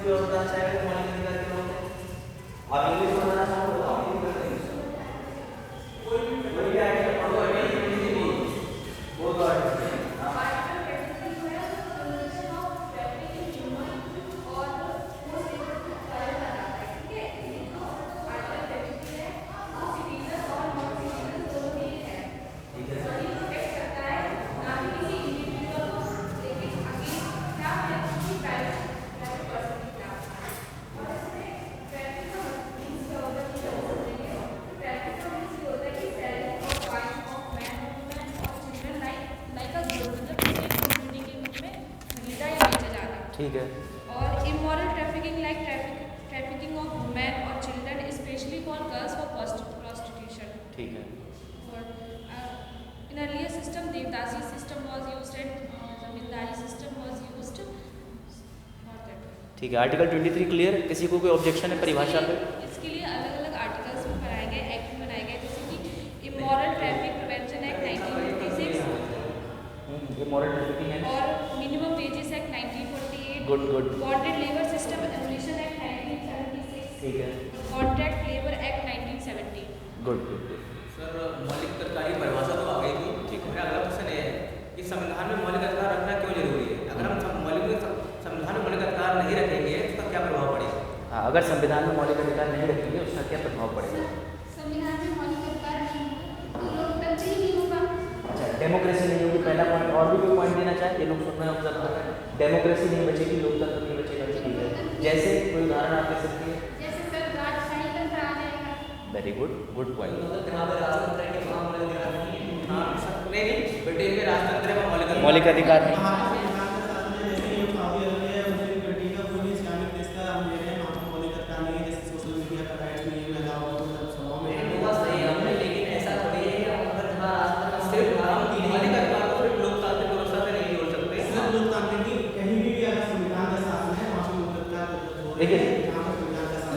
कोई और बताना चाहेगा कि मौलिक अधिकार क्या होते हैं? आप इंग्लिश में बताना चाहोगे तो आप इंग्लिश कर देंगे। कोई भी आर्टिकल पढ़ो, आर्टिकल किसी भी वो तो आर्टिकल ठीक है। और immoral trafficking like trafficking of women और children specially for girls for prostitution. ठीक है। और in earlier system devadasi system was used and zamindari system was used for that. ठीक है। Article 23 clear? किसी को कोई ऑब्जेक्शन है परिभाषा पे? इसके लिए अलग अलग आर्टिकल्स में बनाए गए, एक्ट बनाए गए, जैसे कि immoral traffic prevention act 1956 immoral trafficking है और minimum wages act 1948। Good good. Bonded labour system abolition act 1976। ठीक है। Contract labour act 1970। Good good good. Sir मौलिक अधिकार की परिभाषा तो आ गई थी। ठीक है। मेरा अगला क्वेश्चन ये है कि संविधान में मौलिक अधिकार रखना क्यों जरूरी है? अगर हम संविधान में मौलिक अधिकार नहीं रखेंगे तो उसका क्या प्रभाव पड़ेगा? हाँ, अगर संविधान में मौलिक अधिकार नहीं रखेंगे उसका क्या प्रभाव पड़ेगा? संविधान में मौलिक अधिकार नहीं तो लोकतंत्र ही नहीं होगा। अच्छा, डेमोक्रेसी नहीं होगी, पहला पॉइंट। और भी कोई पॉइंट देना चाहे? ये लोग सुन रहे हैं, ऑब्जर्व कर रहे हैं। डेमोक्रेसी नहीं बचेगी, लोकतंत्र नहीं बचेगा। ठीक है। जैसे कोई उदाहरण आप दे सकती है? जैसे सर राजशाही तंत्र आ जाएगा। Very good, good point. मतलब यहाँ पे राजतंत्र के वहाँ मौलिक अधिकार नहीं है। हाँ नहीं, ब्रिटेन में राजतंत्र में मौलिक अधिकार नहीं। देखिए,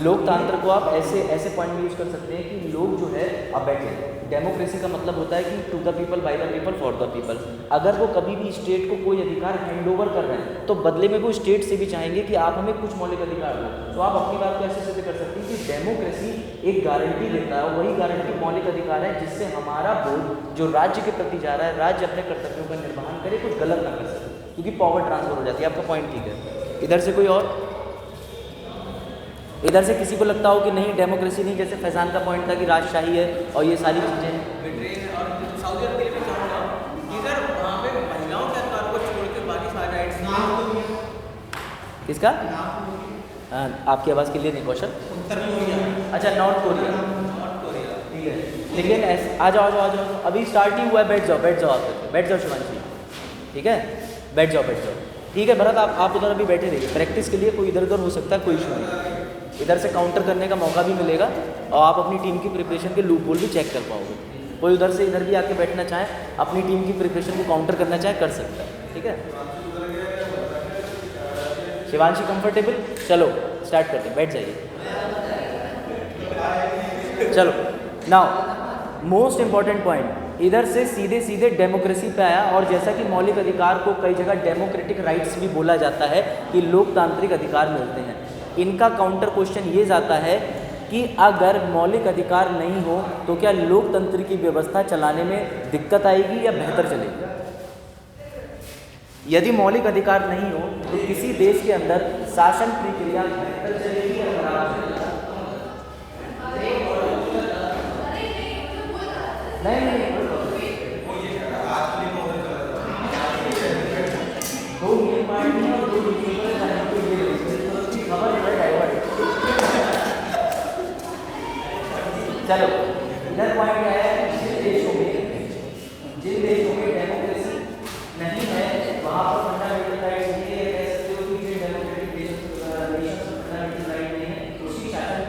लोकतंत्र को आप ऐसे ऐसे पॉइंट में यूज कर सकते हैं कि लोग जो है, अब बैठे, डेमोक्रेसी का मतलब होता है कि to the people, by the people, for the people. अगर वो कभी भी स्टेट को कोई अधिकार हैंड ओवर कर रहे हैं तो बदले में वो स्टेट से भी चाहेंगे कि आप हमें कुछ मौलिक अधिकार दो। तो आप अपनी बात को ऐसे सिद्ध कर सकते हैं कि डेमोक्रेसी एक गारंटी देता है, वही गारंटी मौलिक अधिकार है जिससे हमारा वोट जो राज्य के प्रति जा रहा है, राज्य अपने कर्तव्यों का निर्वहन करे, कुछ गलत ना कर सके, क्योंकि पावर ट्रांसफर हो जाती है। आपका पॉइंट ठीक है। इधर से कोई और? इधर से किसी को लगता हो कि नहीं डेमोक्रेसी नहीं, जैसे फैजान का पॉइंट था कि राजशाही है और ये सारी चीज़ें। ब्रिटेन और सऊदी अरब के लिए मैं चाहूँगा कि सर वहाँ पे महिलाओं के अधिकार को छोड़ के बाकी सारे राइट्स। किसका? आपकी आवाज़ क्लियर नहीं कौशल। उत्तर कोरिया। अच्छा, नॉर्थ कोरिया। North Korea. ठीक है। लेकिन ऐसे आ जाओ, आ जाओ, अभी स्टार्ट ही हुआ है। बैठ जाओ, बैठ जाओ, आप बैठ जाओ शिवांशी। ठीक है, बैठ जाओ, बैठ जाओ। ठीक है भरत, आप उधर अभी बैठे रहिए। प्रैक्टिस के लिए कोई इधर उधर हो सकता है, कोई इशू नहीं। इधर से काउंटर करने का मौका भी मिलेगा और आप अपनी टीम की प्रिपरेशन के लूप होल भी चेक कर पाओगे। कोई उधर से इधर भी आके बैठना चाहे, अपनी टीम की प्रिपरेशन को काउंटर करना चाहे, कर सकता है। ठीक है शिवांशी, कंफर्टेबल? चलो स्टार्ट करते हैं, बैठ जाइए। चलो नाउ मोस्ट इंपॉर्टेंट पॉइंट, इधर से सीधे सीधे डेमोक्रेसी पे आया। और जैसा कि मौलिक अधिकार को कई जगह डेमोक्रेटिक राइट्स भी बोला जाता है कि लोकतांत्रिक अधिकार मिलते हैं, इनका काउंटर क्वेश्चन ये जाता है कि अगर मौलिक अधिकार नहीं हो तो क्या लोकतंत्र की व्यवस्था चलाने में दिक्कत आएगी या बेहतर चलेगी? यदि मौलिक अधिकार नहीं हो तो किसी देश के अंदर शासन प्रक्रिया बेहतर चलेगी या खराब चलेगी? नहीं, दो मेन पॉइंट है और दो चलो इधर पॉइंट क्या है? जिन देशों में डेमोक्रेसी नहीं है वहाँ पर फंडामेंटल राइट्स नहीं है। कह सकते हो कि डेमोक्रेटिक देशों फंडामेंटल राइट नहीं है, उसकी शासन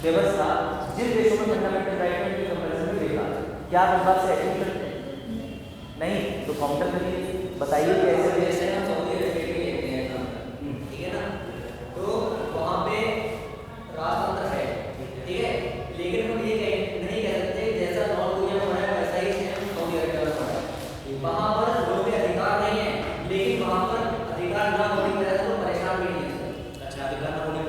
व्यवस्था जिन देशों में फंडामेंटल राइट है उनके कंपेरिजन में देखा। क्या आप इस बात से एग्री करते हैं? नहीं तो काउंटर करिए, बताइए कि ऐसे देश हैं। ठीक है ना, तो वहाँ पे राजतंत्र है, ठीक है, लेकिन हम ये नहीं कह सकते जैसा नॉर्थ कोरिया में है वैसा ही सऊदी अरब में है। वहाँ पर लोगों के अधिकार नहीं है, लेकिन वहाँ पर अधिकार ना होने की वजह से तो परेशान भी नहीं है। अच्छा, अधिकार ना होने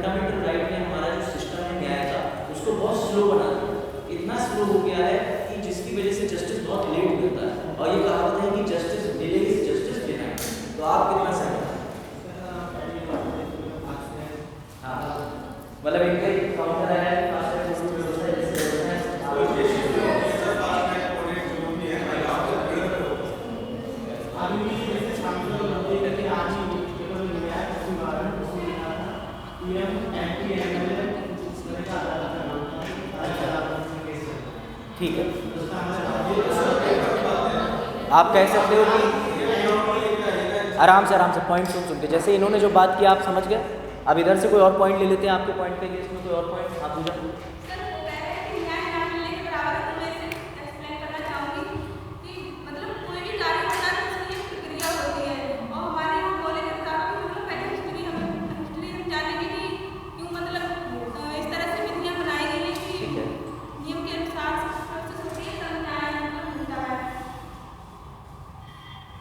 फंडामेंटल राइट ने हमारा जो सिस्टम है न्याय का उसको बहुत स्लो बना दिया, इतना स्लो हो गया है कि जिसकी वजह से जस्टिस बहुत लेट मिलता है। और ये कहावत है कि justice delay is justice denied. तो आप कितना सहमत हैं? हाँ, मतलब इनका एक काउंटर आया है फास्ट ट्रैक कोर्ट व्यवस्था है जैसे ठीक है। आप कह सकते हो कि आराम से पॉइंट सुन के, जैसे इन्होंने जो बात की आप समझ गए। अब इधर से कोई और पॉइंट ले लेते हैं आपके पॉइंट के लिए, इसमें कोई और पॉइंट आप पूछा।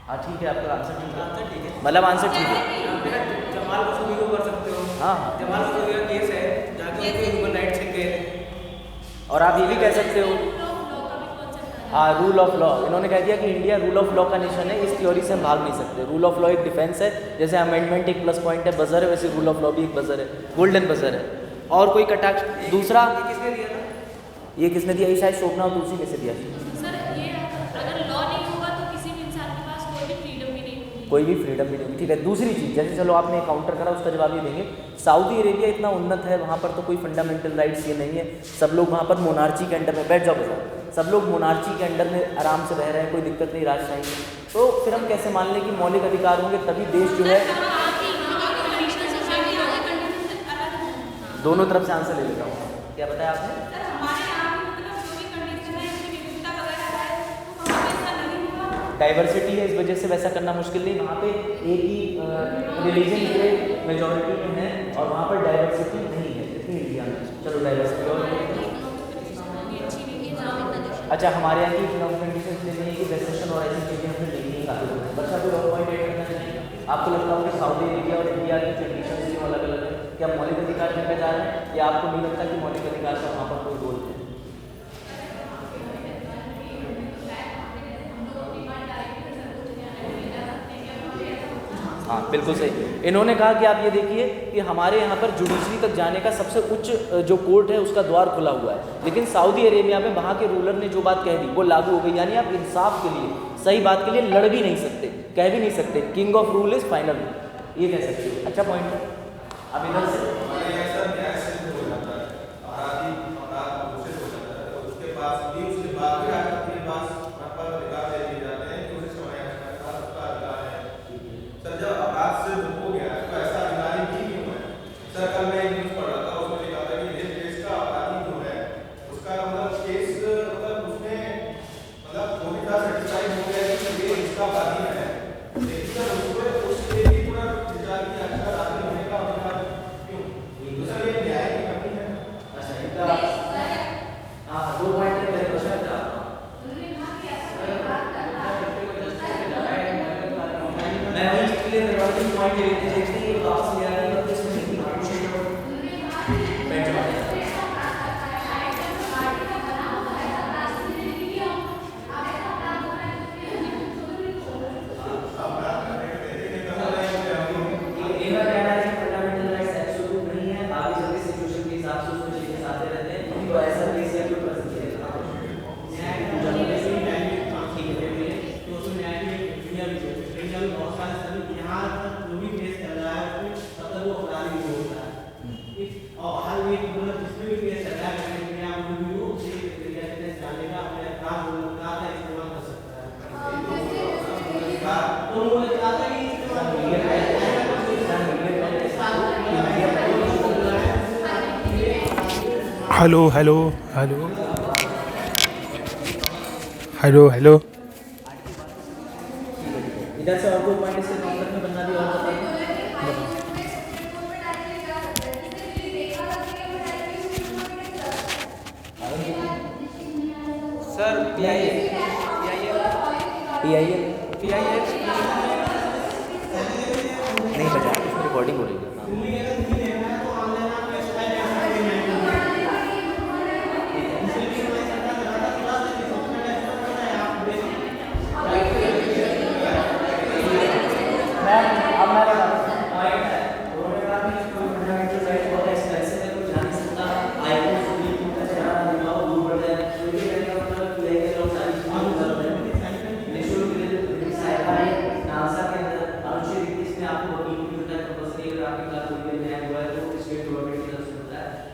हाँ ठीक है, आपका आंसर ठीक है, मतलब आंसर ठीक है। जमाल को सुबह कर सकते हो। हाँ जमाल को का केस है जाके उनको ह्यूमन राइट्स से गए। और आप ये भी कह सकते हो हाँ रूल ऑफ लॉ, इन्होंने कह दिया कि इंडिया रूल ऑफ लॉ का नेशन है, इस थ्योरी से हम भाग नहीं सकते। रूल ऑफ लॉ एक डिफेंस है, जैसे अमेंडमेंट एक प्लस पॉइंट है, बजर है, वैसे रूल ऑफ लॉ भी एक बजर है, गोल्डन बजर है। और कोई कटाक्ष दूसरा किसने दिया था? ये किसने दिया? ये शायद शोभना और तुलसी कैसे दिया? सर ये अगर लॉ नहीं होगा तो किसी भी इंसान के पास कोई भी फ्रीडम भी नहीं होगी। कोई भी फ्रीडम भी नहीं होगी। ठीक है, दूसरी चीज़, जैसे चलो आपने काउंटर करा, उसका जवाब ये देंगे, सऊदी अरेबिया इतना उन्नत है, वहाँ पर तो कोई फंडामेंटल राइट्स ये नहीं है, सब लोग वहाँ पर मोनार्ची के अंडर में बैठ जाओ बेटा, सब लोग मोनार्ची के अंडर में आराम से रह रहे हैं, कोई दिक्कत नहीं राजशाही में। तो फिर हम कैसे मान लें कि मौलिक अधिकार होंगे तभी देश जो है। दोनों तरफ से आंसर ले लेता हूँ। क्या बताया आपने? डाइवर्सिटी है, इस वजह से वैसा करना मुश्किल नहीं। वहाँ पे एक ही रिलीजन के मेजॉरिटी में है और वहाँ पर डाइवर्सिटी नहीं है जितनी इंडिया में। चलो डाइवर्सिटी और अच्छा, हमारे यहाँ की इकोनॉमिक कंडीशन इसलिए नहीं है कि रिसेशन और ऐसी चीज़ें हमें देखनी है काफ़ी। बच्चा कोई और पॉइंट ऐड करना चाहिए? आपको लगता है कि सऊदी अरेबिया और इंडिया की कंडीशन क्यों अलग अलग है? क्या मौलिक अधिकार जिम्मेदार जा रहे हैं या आपको नहीं लगता कि मौलिक अधिकार का वहाँ पर कोई रोल है? हाँ बिल्कुल सही। इन्होंने कहा कि आप ये देखिए कि हमारे यहाँ पर जुडिशरी तक जाने का सबसे उच्च जो कोर्ट है उसका द्वार खुला हुआ है, लेकिन सऊदी अरेबिया में वहाँ के रूलर ने जो बात कह दी वो लागू हो गई। यानी आप इंसाफ के लिए, सही बात के लिए लड़ भी नहीं सकते, कह भी नहीं सकते king of rule is final, ये कह सकते हो। अच्छा पॉइंट है। अब इधर से hello hello hello hello hello इधर से और कोई पॉइंट इससे काउंटर में बनना भी और सर पीआईएल नहीं बचा, उसमें रिकॉर्डिंग हो रही है।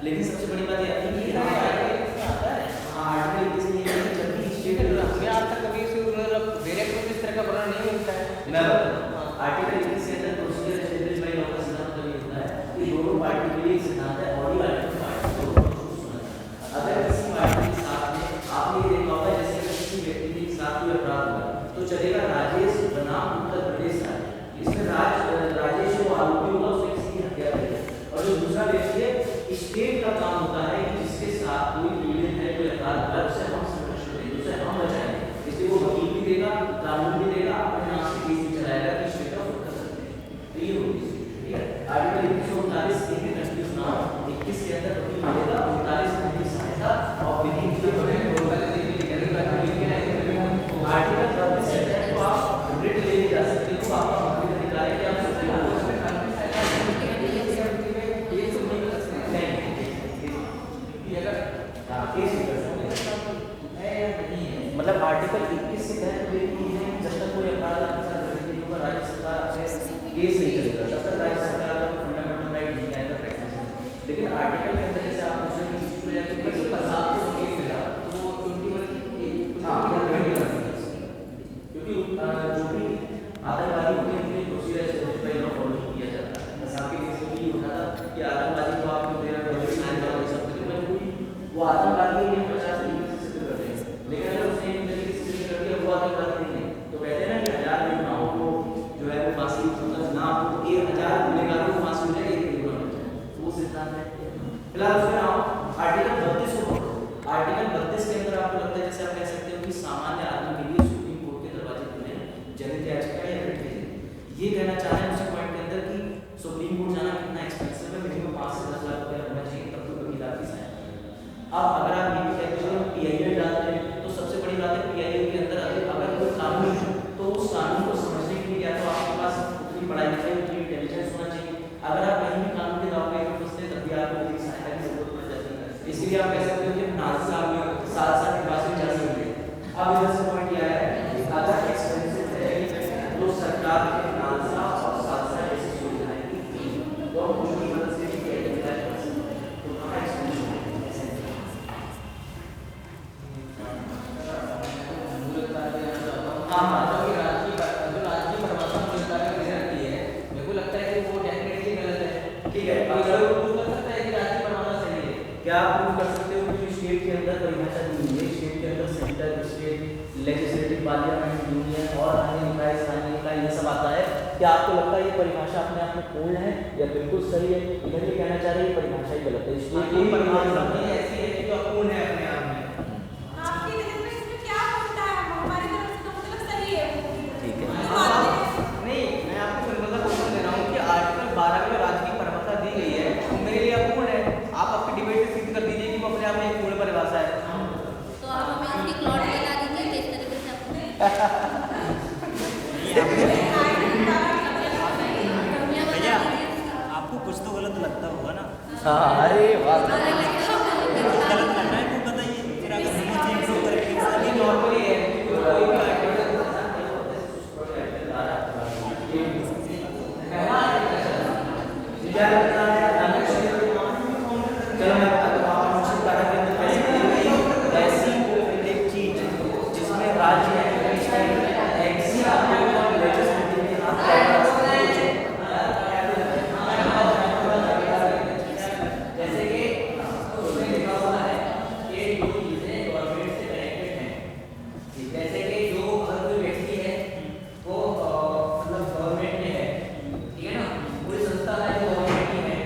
लेकिन सबसे बड़ी बात ये आती है कि आर्टिकल 21 में ये है कि जब भी स्टेट हमें आज तक कभी से मतलब डायरेक्ट रूप इस तरह का वर्णन नहीं मिलता है। मैं आर्टिकल 21 के अंदर प्रोसीजर एस्टेब्लिश बाय लॉ का सिद्धांत तो ये होता है कि दोनों पार्टी के लिए सिद्धांत है और वाले पार्टी अगर किसी पार्टी के साथ में आपने ये देखा होगा जैसे किसी व्यक्ति के साथ कोई अपराध हुआ तो चलेगा राजेश बनाम उत्तर प्रदेश राज्य, इसमें राजेश वो आरोपी होगा, उसने किसी की हत्या करी है, और जो दूसरा व्यक्ति है स्टेट का काम होता है कि जिसके साथ कोई पीड़ित है, कोई अपराध हुआ उसे हम संरक्षण दें, उसे हम बचाएंगे, इसलिए वो वकील भी देगा, कानून भी देगा, अपने नाम से केस भी चलाएगा कि स्टेट का खुद कर सकते हैं। तो ये होगी ठीक है। आर्टिकल 139 के कंफ्यूज ना 21 के अंदर वकील मिलेगा, 39 में भी सहायता और विधि के बड़े आर्टिकल 34 से तो आप रिट लेके जा सकते हो, आपका मौलिक अधिकार है कि आप सकते हो मतलब आर्टिकल 21 से तहत ये है जब तक कोई अपराध आपके साथ घटित नहीं होगा राज्य सरकार केस नहीं करेगा, तब तक राज्य सरकार का फंडामेंटल राइट नहीं आएगा प्रैक्टिस। लेकिन आर्टिकल के अंदर जैसे आप पूछ रहे हैं कि जाके कोई प्रसाद को केस मिला तो वो 21 हां क्योंकि जो भी आतंकवादी होते हैं उनके प्रोसीजर से पहले फॉलो किया जाता है। बस आपके केस में ये होता था कि आतंकवादी को आपको देना पड़ेगा सब कुछ वो आतंकवादी के लिए 50 तरीके से कर रहे हैं, लेकिन अगर उसने एक तरीके से कर दिया वो आतंकवादी नहीं है तो कहते हैं ना कि 1000 गुनाहों को जो है वो फांसी मतलब ना हो 1000 गुनहगारों को फांसी मिले एक गुनाह हो जाए, वो सिद्धांत है। फिलहाल उसमें आओ आर्टिकल 32 को पढ़ो। आर्टिकल 32 के अंदर आपको लगता है जैसे आप कह सकते हो कि सामान्य आदमी के लिए सुप्रीम कोर्ट के दरवाजे खुले हैं जनहित याचिका या रिट के जरिए। ये कहना चाह रहे हैं उसी पॉइंट के अंदर कि सुप्रीम कोर्ट जाना कितना एक्सपेंसिव है, मिनिमम 5 से 10 लाख रुपया होना चाहिए तब तो वकील आपकी सहायता। अब अगर आप ये भी कहते हो पीआईएल डालते हैं तो सबसे बड़ी बात है पीआईएल के अंदर अगर कोई कानून है तो उस कानून को समझने के लिए या तो आपके पास उतनी पढ़ाई लिखाई उतनी इंटेलिजेंस होना चाहिए। अगर आप कहीं भी कानून के दाव पे फंसते तब भी आपको मेरी सहायता की जरूरत पड़ जाती है, इसलिए आप कह सकते हो कि नाज़ साहब साथ के पास भी जा सकते हैं। अब इधर से पॉइंट यह है कि अगर एक्सपेंसिव है तो सरकार के नाज़ा और साथ ऐसी सुविधाएं की तो उनकी मदद से भी किया जाता है तो कहाँ एक्सपेंसिव क्या आप प्रूव कर सकते हो कि स्टेट के अंदर परिभाषा दी हुई है, स्टेट के अंदर centre state legislative parliament union और अन्य निकाय स्थानीय निकाय ये सब आता है, क्या आपको लगता है ये परिभाषा अपने आप में पूर्ण है या बिल्कुल सही है? इधर ये कहना चाह रहे हैं ये परिभाषा ही गलत है, इसलिए कोई परिभाषा नहीं ऐसी है कि अपूर्ण है अपने आप में। आपकी नजर में इसमें क्या होता है? हमारी तरफ से तो मतलब सही है। ठीक है नहीं, मैं आपको सिंपल सा क्वेश्चन दे रहा हूँ कि आर्टिकल 12 में राज्य की परिभाषा दी गई है तो मेरे लिए अपूर्ण है। आप अपनी डिबेट से सिद्ध कर दीजिए कि वो अपने आप में एक पूर्ण परिभाषा है। तो आप हमें इसकी क्लॉट बता दीजिए किस तरीके से भैया आपको कुछ तो गलत लगता होगा ना? हाँ अरे वाह गलत लगता है तो बताइए फिर अगर हम चेंज तो करेंगे नॉर्मली है चलो मैं बताता हूँ अनुच्छेद 12 के अंदर ऐसी एक चीज जिसमें राज्य ऐसी जैसे कि उसमें लिखा हुआ है कि जो चीजें गवर्नमेंट से कनेक्टेड हैं, जैसे कि जो अगर कोई व्यक्ति है वो मतलब गवर्नमेंट में है, ठीक है ना, कोई संस्था है जो गवर्नमेंट की है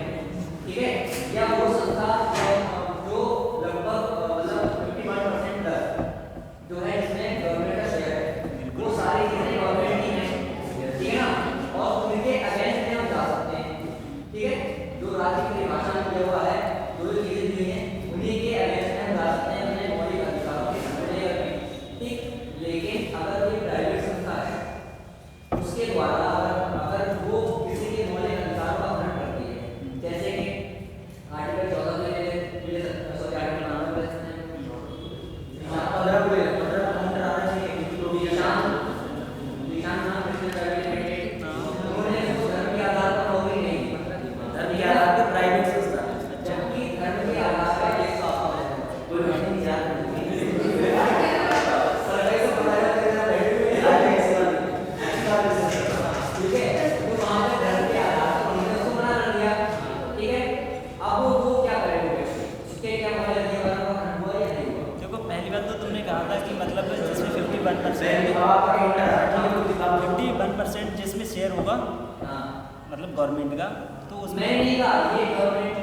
हाँ मतलब गवर्नमेंट का, तो उसमें मैं नहीं कहा ये गवर्नमेंट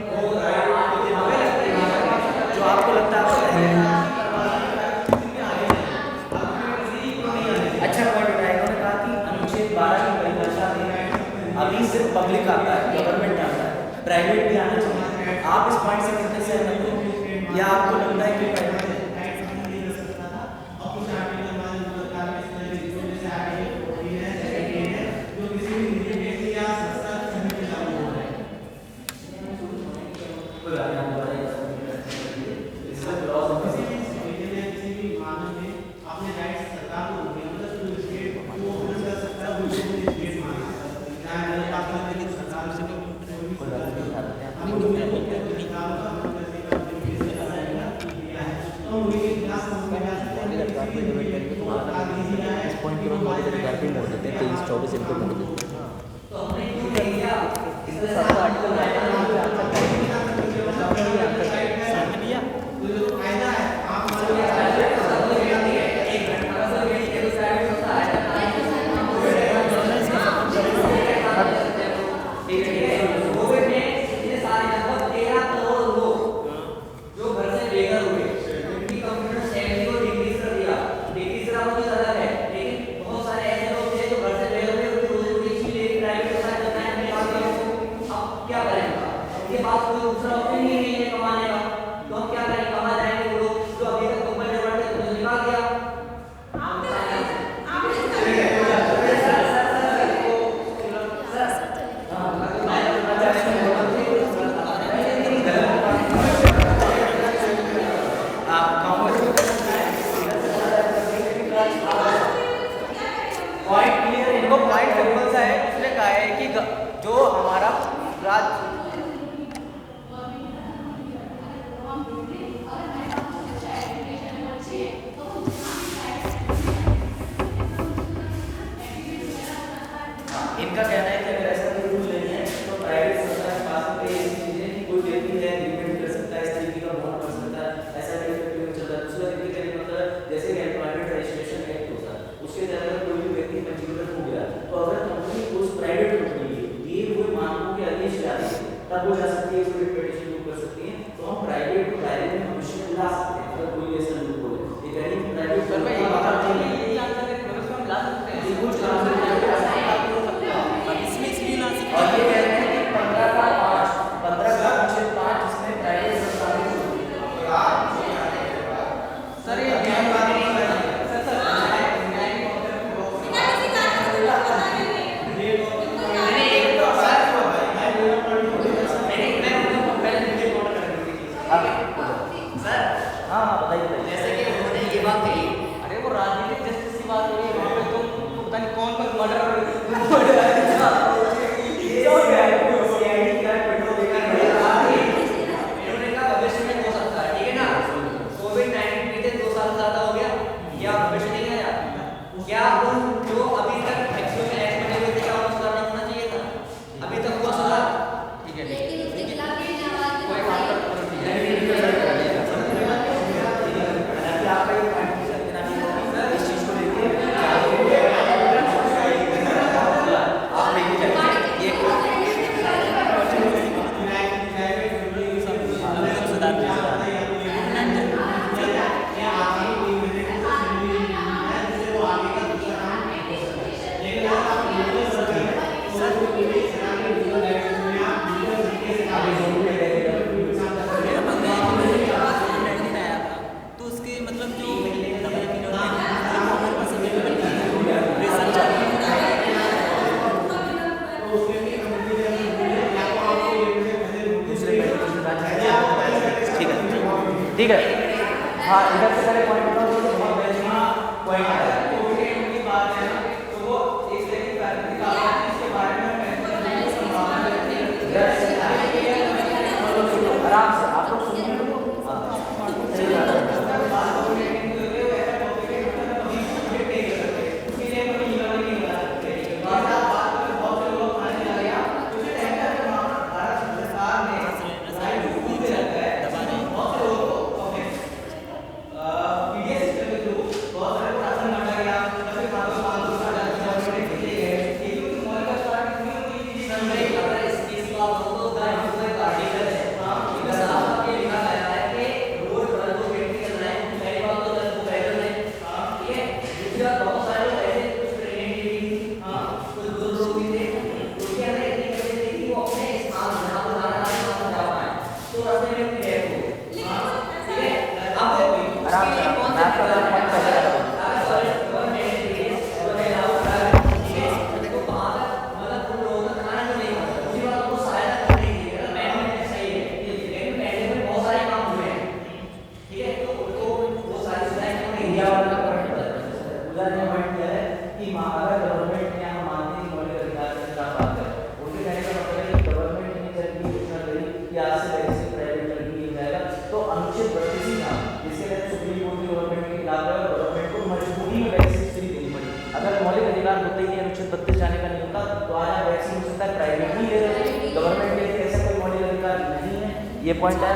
जो आपको लगता है अच्छा पॉइंट उठाया। इन्होंने कहा कि अनुच्छेद 12 की परिभाषा में अभी सिर्फ पब्लिक आता है, गवर्नमेंट आता है, प्राइवेट भी आना चाहिए। आप इस पॉइंट से कितने सहमत हो, या आपको लगता है कि प्राइवेट इनका कहना है कि अगर ऐसा कोई रूल नहीं है तो प्राइवेट संस्था के पास में ऐसी चीजें कि कोई व्यक्ति है एग्रीमेंट कर सकता है, इस तरीके का बॉन्ड कर सकता है, ऐसा नहीं चल रहा है। दूसरा व्यक्ति कहने का मतलब जैसे एम्प्लॉयमेंट रजिस्ट्रेशन एक्ट होता है, उसके तहत कोई भी व्यक्ति पंजीकृत हो गया तो अगर कंपनी उस प्राइवेट कंपनी ये कोई मानकों के आदेश लाती है तब वो जा सकती है, कोई पिटीशन कर सकती है। तो हम प्राइवेट को दायरे में भविष्य में ला सकते हैं अगर कोई ऐसा रूल बोले। ये कहीं प्राइवेट पर मैं ये बात नहीं है, ये आंसर है भविष्य में ला सकते हैं, बिल्कुल ला सकते हैं। और ये कह रहे हैं कि 15 का 5 जिसमें प्राइवेट संस्थान सर ये हाँ बताइए। जैसे कि उन्होंने ये बात कही, अरे वो राजनीतिक जस्टिस की बात हो रही है, वहाँ पे तुम पता नहीं कौन मर्डर इन्होंने कहा भविष्य में हो सकता है, ठीक है ना। कोविड-19 बीते 2 साल ज्यादा हो गया, क्या भविष्य नहीं आया? क्या उन जो अभी तक एक्शन में एक्ट बने हुए थे क्या उनको सुधार नहीं होना चाहिए था? अभी तक हुआ सुधार? ठीक है लेकिन उसके खिलाफ भी आवाज कोई बात उठाई। आपका ये पॉइंट इस चीज को लेके आप लेके जाइए ये तो उसके मतलब जो दवाई की जो हमारे पास अवेलेबल नहीं है, रिसर्च चल रही है। ठीक है हाँ इधर से पहले पॉइंट बताओ तो पॉइंट आराम से आप लोग सुनिए। बहुत सारे राशन बांटा गया ये पॉइंट है।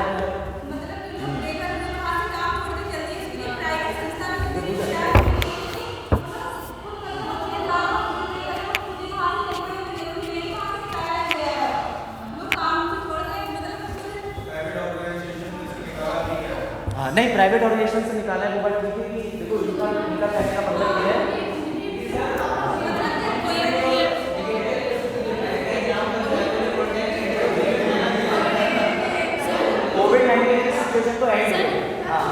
हाँ नहीं, प्राइवेट ऑर्गेनाइजेशन से निकाला है वो बात ठीक है कि देखो इनका कहने का मतलब ये है कोविड-19 की सिचुएशन तो एंड है। हाँ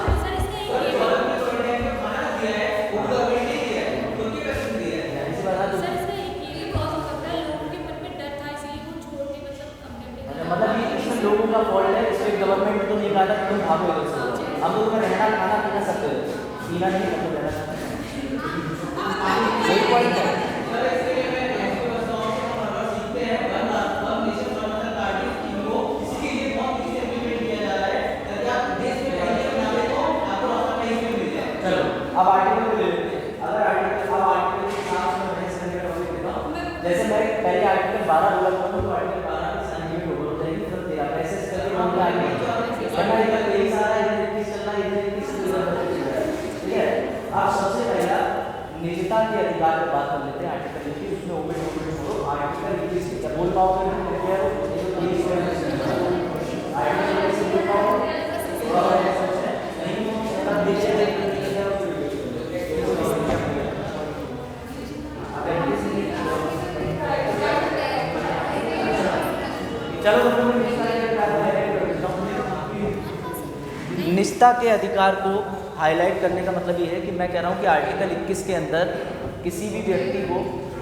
मतलब ये इसमें लोगों का फॉल्ट है, स्टेट गवर्नमेंट ने तो नहीं कहा था कि तुम भागो इधर से, हम लोग में रहना खाना पीना सकते हो, पीना नहीं मतलब रहना सही पॉइंट है। चलो अब आर्टिकल को ले लेते हैं। अगर आर्टिकल के साथ में बहस करने का टॉपिक देता हूँ, जैसे मैं पहले आर्टिकल 12 बोला था तो आर्टिकल 12 की संख्या में हो जाएगी, फिर तेरा प्रेसेस करके बोलना आगे वरना इधर 23 आ रहा है, इधर 21 चल रहा है, इधर 21 से इधर 25 चल रहा है। ठीक है, आप सबसे पहला निजता के अधिकार पर बात कर लेते हैं। आर्टिकल 21 उसमें ओबेट छोड़ो, आर्टिकल 21 क्या बोल पाओगे? आर्टिकल 21 बोल पाओगे चलो निजता के अधिकार को हाईलाइट करने का मतलब ये है कि मैं कह रहा हूँ कि आर्टिकल 21 के अंदर किसी भी व्यक्ति को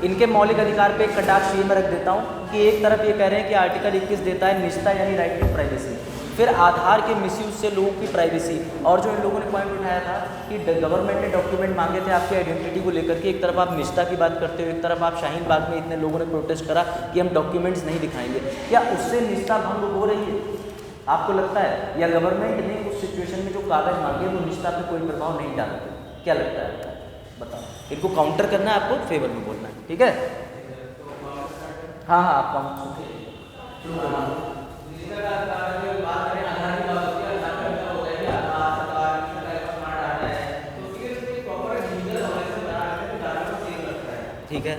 इनके मौलिक अधिकार पे एक कटाक्ष ये मैं रख देता हूँ कि एक तरफ ये कह रहे हैं कि आर्टिकल 21 देता है निजता यानी राइट टू प्राइवेसी, फिर आधार के मिसयूज से लोगों की प्राइवेसी, और जो इन लोगों ने पॉइंट उठाया था कि गवर्नमेंट ने डॉक्यूमेंट मांगे थे आपकी आइडेंटिटी को लेकर के, एक तरफ आप निजता की बात करते हो, एक तरफ आप शाहीन बाग में इतने लोगों ने प्रोटेस्ट करा कि हम डॉक्यूमेंट्स नहीं दिखाएंगे। क्या उससे निजता भंग हो रही है आपको लगता है, या गवर्नमेंट ने उस सिचुएशन में जो कागज मांगे वो निजता पे कोई प्रभाव नहीं डालते? क्या लगता है बताओ? इनको काउंटर करना है, आपको फेवर में बोलना है, ठीक है? हाँ हाँ आप काउंटर ठीक है।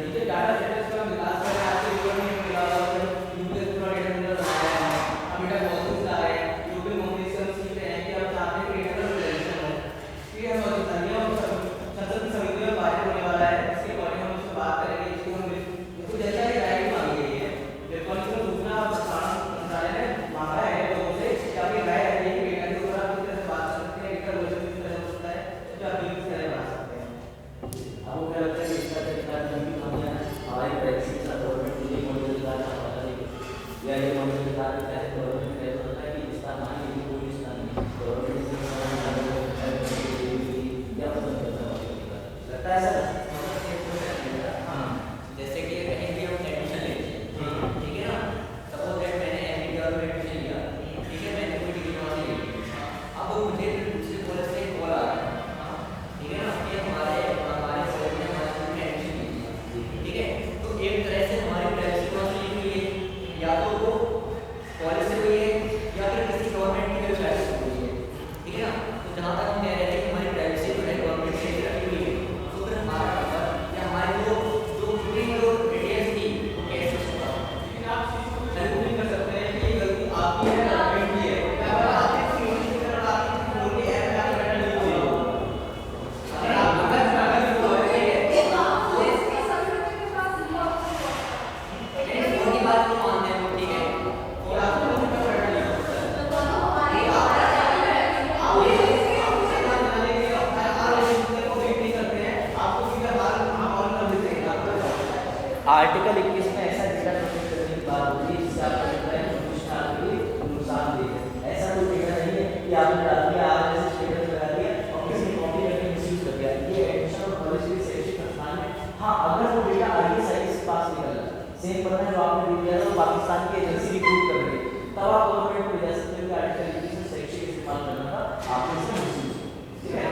आर्टिकल 21 में ऐसा डेटा प्रोटेक्ट करने की बात होती है जिससे आपको लगता है नुकसानदेह है। ऐसा कोई डेटा नहीं है कि आपने डाल दिया, आप जैसे स्टेटस लगा दिया और किसी ने कॉपी करके मिसयूज कर दिया। ये एडमिशन और कॉलेज के शैक्षिक संस्थान में, हाँ अगर वो डेटा ISI से पास निकल रहा है, सेम पता है जो आपने दे दिया था पाकिस्तान की एजेंसी रिक्रूट कर रही है, तब आप गवर्नमेंट को ले सकते हो कि आर्टिकल 21 में शैक्षिक इस्तेमाल करना था, आपने इससे मिसयूज ठीक है।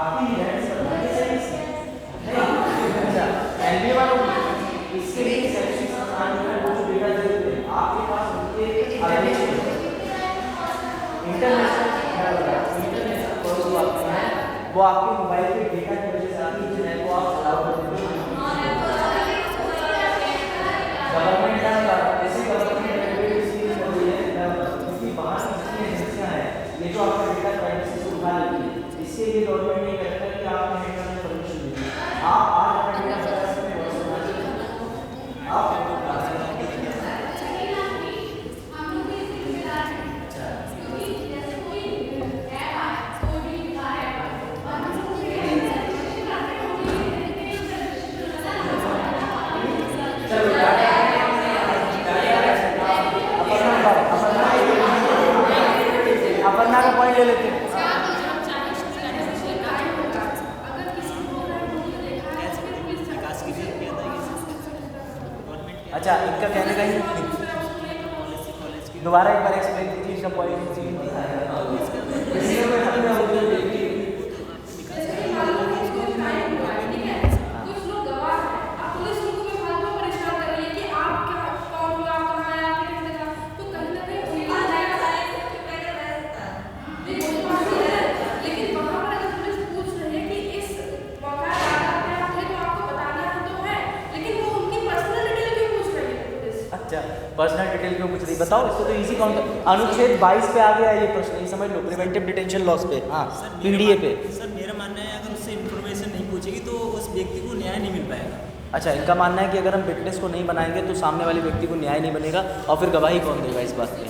आपकी रिलायंस करना है सही एनबीए वालों इसके लिए शैक्षिक संस्थान जो है वो जो डेटा दे देते हैं आपके पास वो आपके मोबाइल के डेटा की वजह से आपकी जो है वो आप अलाउ कर देते हैं। गवर्नमेंट का इसी गवर्नमेंट क्योंकि बाहर की जितनी एजेंसियाँ हैं ये जो आपका डेटा प्राइवेसी से उठा लेती है, इसके लिए गवर्नमेंट ये कहता है कि आप हैक करने की परमिशन दीजिए। आप आज अपना डेटा अपर्णा का पॉइंट ले लेते हैं। अच्छा, इनका कहने का ही दोबारा एक बार एक्सप्लेन कीजिए इसका पॉइंट। कुछ लोग गवाह हैं, अब पुलिस उनको भी फालतू में परेशान कर रही है कि आप क्या कौन हो, आप कहाँ हैं, आप किसने कहा, तो कहीं ना कहीं उनका लेकिन वहाँ पर अगर पुलिस पूछ रही है कि इस मौका पे आप थे तो आपको बताना तो है, लेकिन वो उनकी पर्सनल डिटेल क्यों पूछ रही है पुलिस? अच्छा, पर्सनल डिटेल क्यों पूछ रही, बताओ इसको तो इजी कौन। अनुच्छेद 22 पे आ गया ये प्रश्न, ये समझ लो, प्रिवेंटिव डिटेंशन लॉस पे। हाँ, पीडीए पे। सर मेरा मानना है अगर उससे इन्फॉर्मेशन नहीं पूछेगी तो उस व्यक्ति को न्याय नहीं मिल पाएगा। अच्छा, इनका मानना है कि अगर हम विटनेस को नहीं बनाएंगे तो सामने वाले व्यक्ति को न्याय नहीं बनेगा, और फिर गवाही कौन देगा इस बात पे।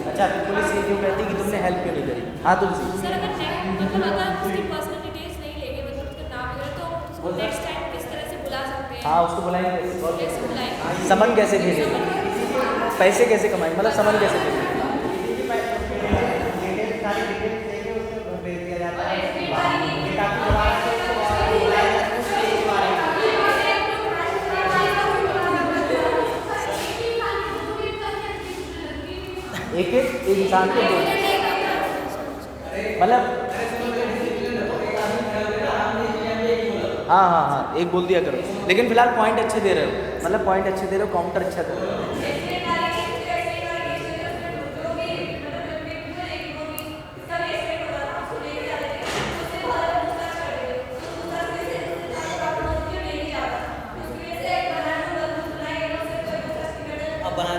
अच्छा, तो पुलिस ये क्यों कहती है कि तुमने हेल्प क्यों नहीं करी। हाँ तुलसी। सर अगर मतलब अगर उसकी पर्सनल डिटेल्स नहीं लेंगे, मतलब उसका नाम वगैरह, तो उसको नेक्स्ट टाइम किस तरह से बुला सकते हैं? हाँ, उसको बुलाएंगे कैसे बुलाएंगे? समन कैसे भेजेंगे, पैसे कैसे कमाएंगे, मतलब समन कैसे भेजेंगे। एक एक इंसान को दो, मतलब हाँ हाँ हाँ एक बोल दिया करो, लेकिन फिलहाल पॉइंट अच्छे दे रहे हो, मतलब पॉइंट अच्छे दे रहे हो, काउंटर अच्छा कर रहे हो।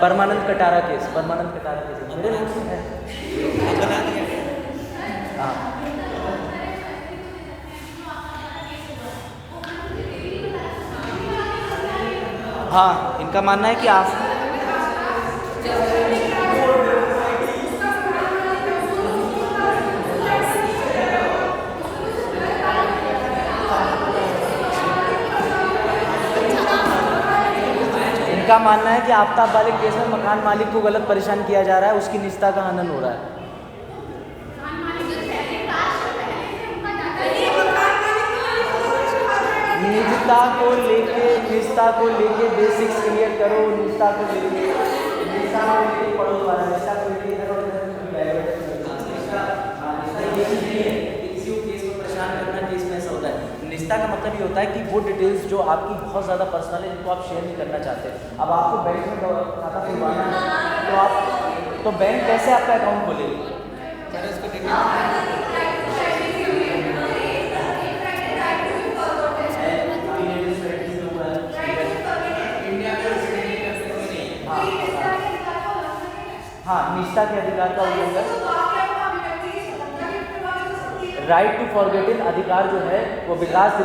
परमानंद कटारा केस, परमानंद कटारा केस मेरे नोट्स में है। हाँ, हाँ, इनका मानना है कि आप इनका मानना है कि आफ्ताब वाले केस में मकान मालिक को गलत परेशान किया जा रहा है, उसकी निजता का हनन हो रहा है। निजता को लेके बेसिक्स क्लियर करो, निजता को लेके पढ़ो, निजता को लेके किसी को केस में परेशान करना, केस में ऐसा होता है। निजता का मतलब ये होता है कि वो डिटेल्स जो आपकी बहुत ज़्यादा पर्सनल है, जिनको आप शेयर नहीं करना चाहते। अब आपको बैंक में खाता खुलवाना है तो बैंक कैसे आपका अकाउंट खोलेगी। हाँ, निजता के अधिकार का उल्लंघन, राइट टू फॉरगेटिंग अधिकार जो है वो विकास की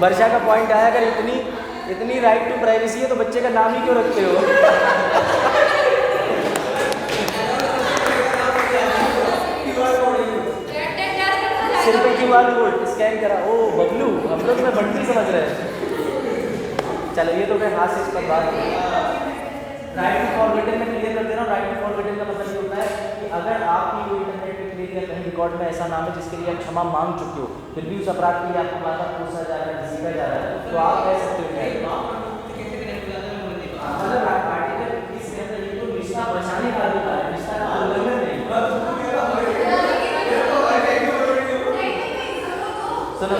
वर्षा का पॉइंट आया, अगर इतनी राइट टू प्राइवेसी है तो बच्चे का नाम ही क्यों रखते हो। सिर पे QR कोड स्कैन करा, ओ बबलू, हम लोग मैं बंटी समझ रहे हैं। चलो ये तो मैं हाथ से इस पर बात राइट टू फॉरगेटन में क्लियर कर दे रहा हूँ। राइट टू फॉरगेटन का मतलब ये होता है कि अगर आपकी कोई इंटरनेट पे क्लियर या कहीं रिकॉर्ड में ऐसा नाम है जिसके लिए आप क्षमा मांग चुके हो, फिर भी उस अपराध के लिए आपको बार-बार पूछा जा रहा है, घसीटा जा रहा है, तो आप कह सकते हो मतलब आर्टिकल 21 के अंदर ये तो रिश्ता बचाने का अधिकार है, रिश्ता का उल्लंघन नहीं। सुनो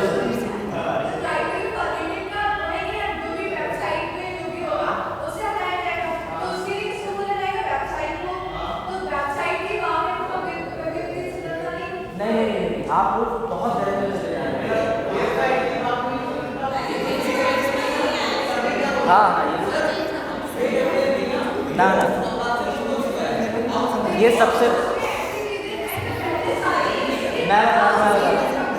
नहीं, आप लोग बहुत गलत में चले जा रहे हैं। हाँ ना ये सबसे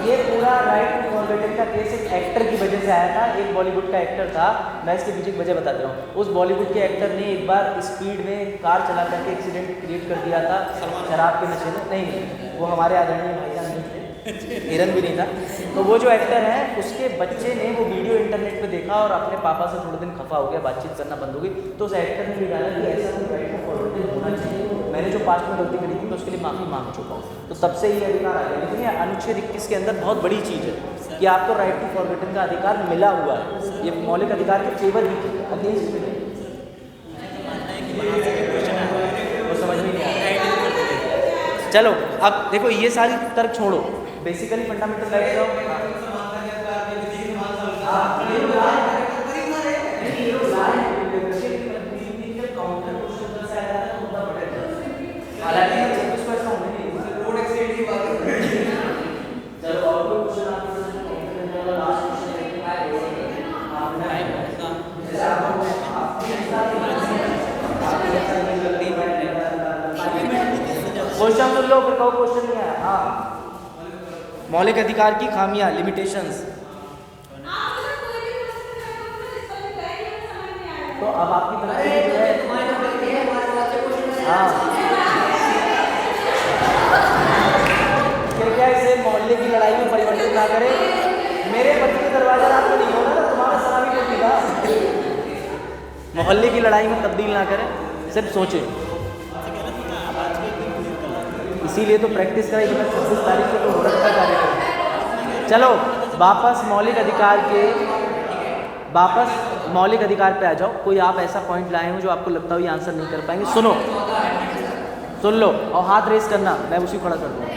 ये पूरा राइट टू फॉरगेटन का केस एक एक्टर की वजह से आया था। एक बॉलीवुड का एक्टर था, मैं इसके पीछे की वजह बताता हूँ। उस बॉलीवुड के एक्टर ने एक बार स्पीड में कार चला करके एक्सीडेंट क्रिएट कर दिया था शराब के नशे में। नहीं, वो हमारे आदरणीय भाईजान नहीं थे, हिरन भी नहीं था। तो वो जो एक्टर है उसके बच्चे ने वो वीडियो इंटरनेट पे देखा और अपने पापा से थोड़े दिन खफा हो गया, बातचीत करना बंद हो गई। तो उस एक्टर ने भी डाला कि ऐसा कोई राइट टू फॉरगेटन होना चाहिए, मैंने जो पास्ट में गलती करी थी मैं उसके लिए माफ़ी मांग चुका हूँ। तो तब से ये अधिकार आ गया। लेकिन ये अनुच्छेद 21 के अंदर बहुत बड़ी चीज़ है कि आपको राइट टू फॉरगेटन का अधिकार मिला हुआ है। ये मौलिक अधिकार के फेवर भी है, अगेंस्ट भी नहीं। वो समझ में नहीं आ रहा। चलो अब देखो ये सारी तर्क छोड़ो, basically fundamental rights of question सुन लो, फिर कहो क्वेश्चन नहीं आया। हाँ, मौलिक अधिकार की खामियां, लिमिटेशंस। तो अब आपकी तरफ से जो है हाँ क्या इसे मोहल्ले की लड़ाई में परिवर्तित ना करे। मेरे पति के दरवाजा रात को नहीं होगा ना, तुम्हारा सलामी को दिखा मोहल्ले की लड़ाई में तब्दील ना करें, सिर्फ सोचें। इसीलिए तो प्रैक्टिस कराई, 26 तारीख को तो व्रत का कार्यक्रम। चलो वापस मौलिक अधिकार पे आ जाओ। कोई आप ऐसा पॉइंट लाए हो जो आपको लगता हो ये आंसर नहीं कर पाएंगे, सुन लो और हाथ रेस करना, मैं उसी खड़ा कर दूँगा।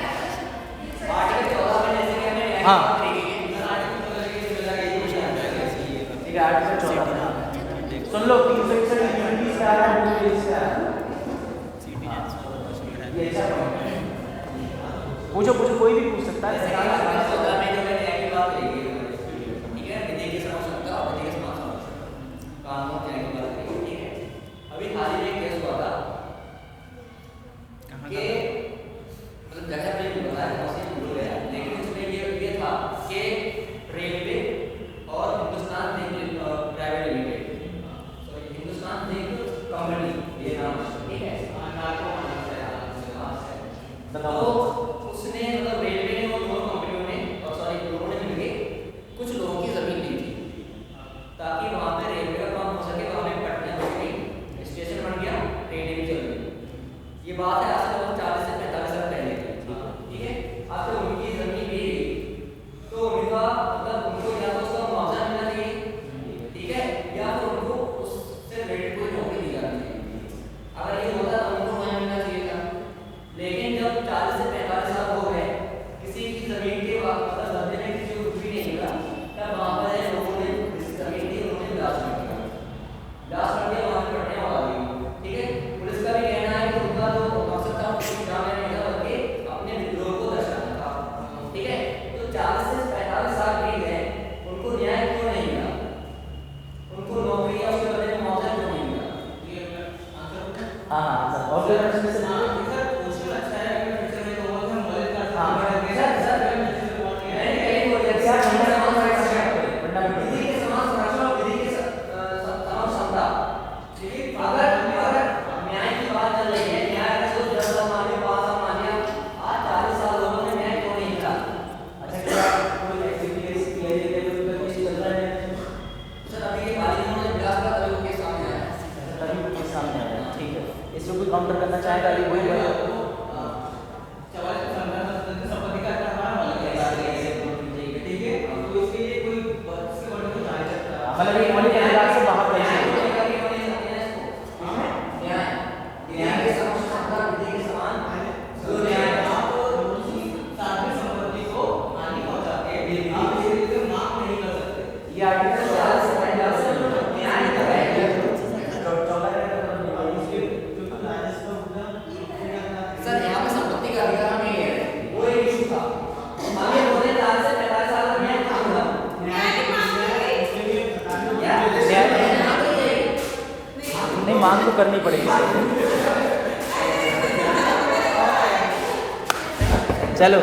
हाँ ठीक है, आर्टिकल 14 सुन लो। 361 पूछो कोई भी पूछ सकता है। अभी हाल ही में केस हुआ था कि मतलब जैसा आपने बताया भूल गया, लेकिन उसमें ये था कि रेलवे और Hindustan zinc private limited, Hindustan zinc company, ये नाम ठीक है, तो उसने मतलब रेलवे ने और दोनों कंपनियों ने और लोगों ने मिलके कुछ लोगों की जमीन ली थी ताकि वहाँ पे रेलवे का काम हो सके। वहाँ पे पटना स्टेशन बन गया, ट्रेनें भी चल गई। ये बात है आज से 40 से 45 साल पहले की, ठीक है। आज तो उनकी जमीन भी गई, तो उनका मतलब उनको या तो उसका मुआवजा मिलना चाहिए, ठीक है, या फिर उनको उससे रिलेटेड कोई नौकरी दी जानी चाहिए। अगर ये होता तो उनको न्याय मिलना चाहिए था। लेकिन जब 40 से 45 साल हो गए, किसी की जमीन के मतलब धंधे में किसी को कुछ भी नहीं मिला, तब वहाँ पर लोगों ने जमीन दी, उन्होंने लाश कर दिया, वहाँ पे पटने वाला भी, ठीक है। पुलिस का भी कहना है कि उनका जो मकसद था वो जाम नहीं था, बल्कि अपने विद्रोह को दर्शाना था, ठीक है। तो 40 से 45 साल बीत गए, उनको न्याय क्यों नहीं मिला, उनको नौकरी या उसके बदले में मुआवजा क्यों नहीं मिला? ये आंसर हाँ और फिर सामने आया इसमें कोई काउंटर करना चाहेगा? अभी वही भाई मतलब ये मौलिक अधिकार से बाहर कैसे है? ये आर्टिकल 14 सर यहाँ पे संपत्ति का अधिकार नहीं है, वो एक इशू था। आगे बोले लाल से 45 साल में काम हुआ। नहीं, मांग तो करनी पड़ेगी। चलो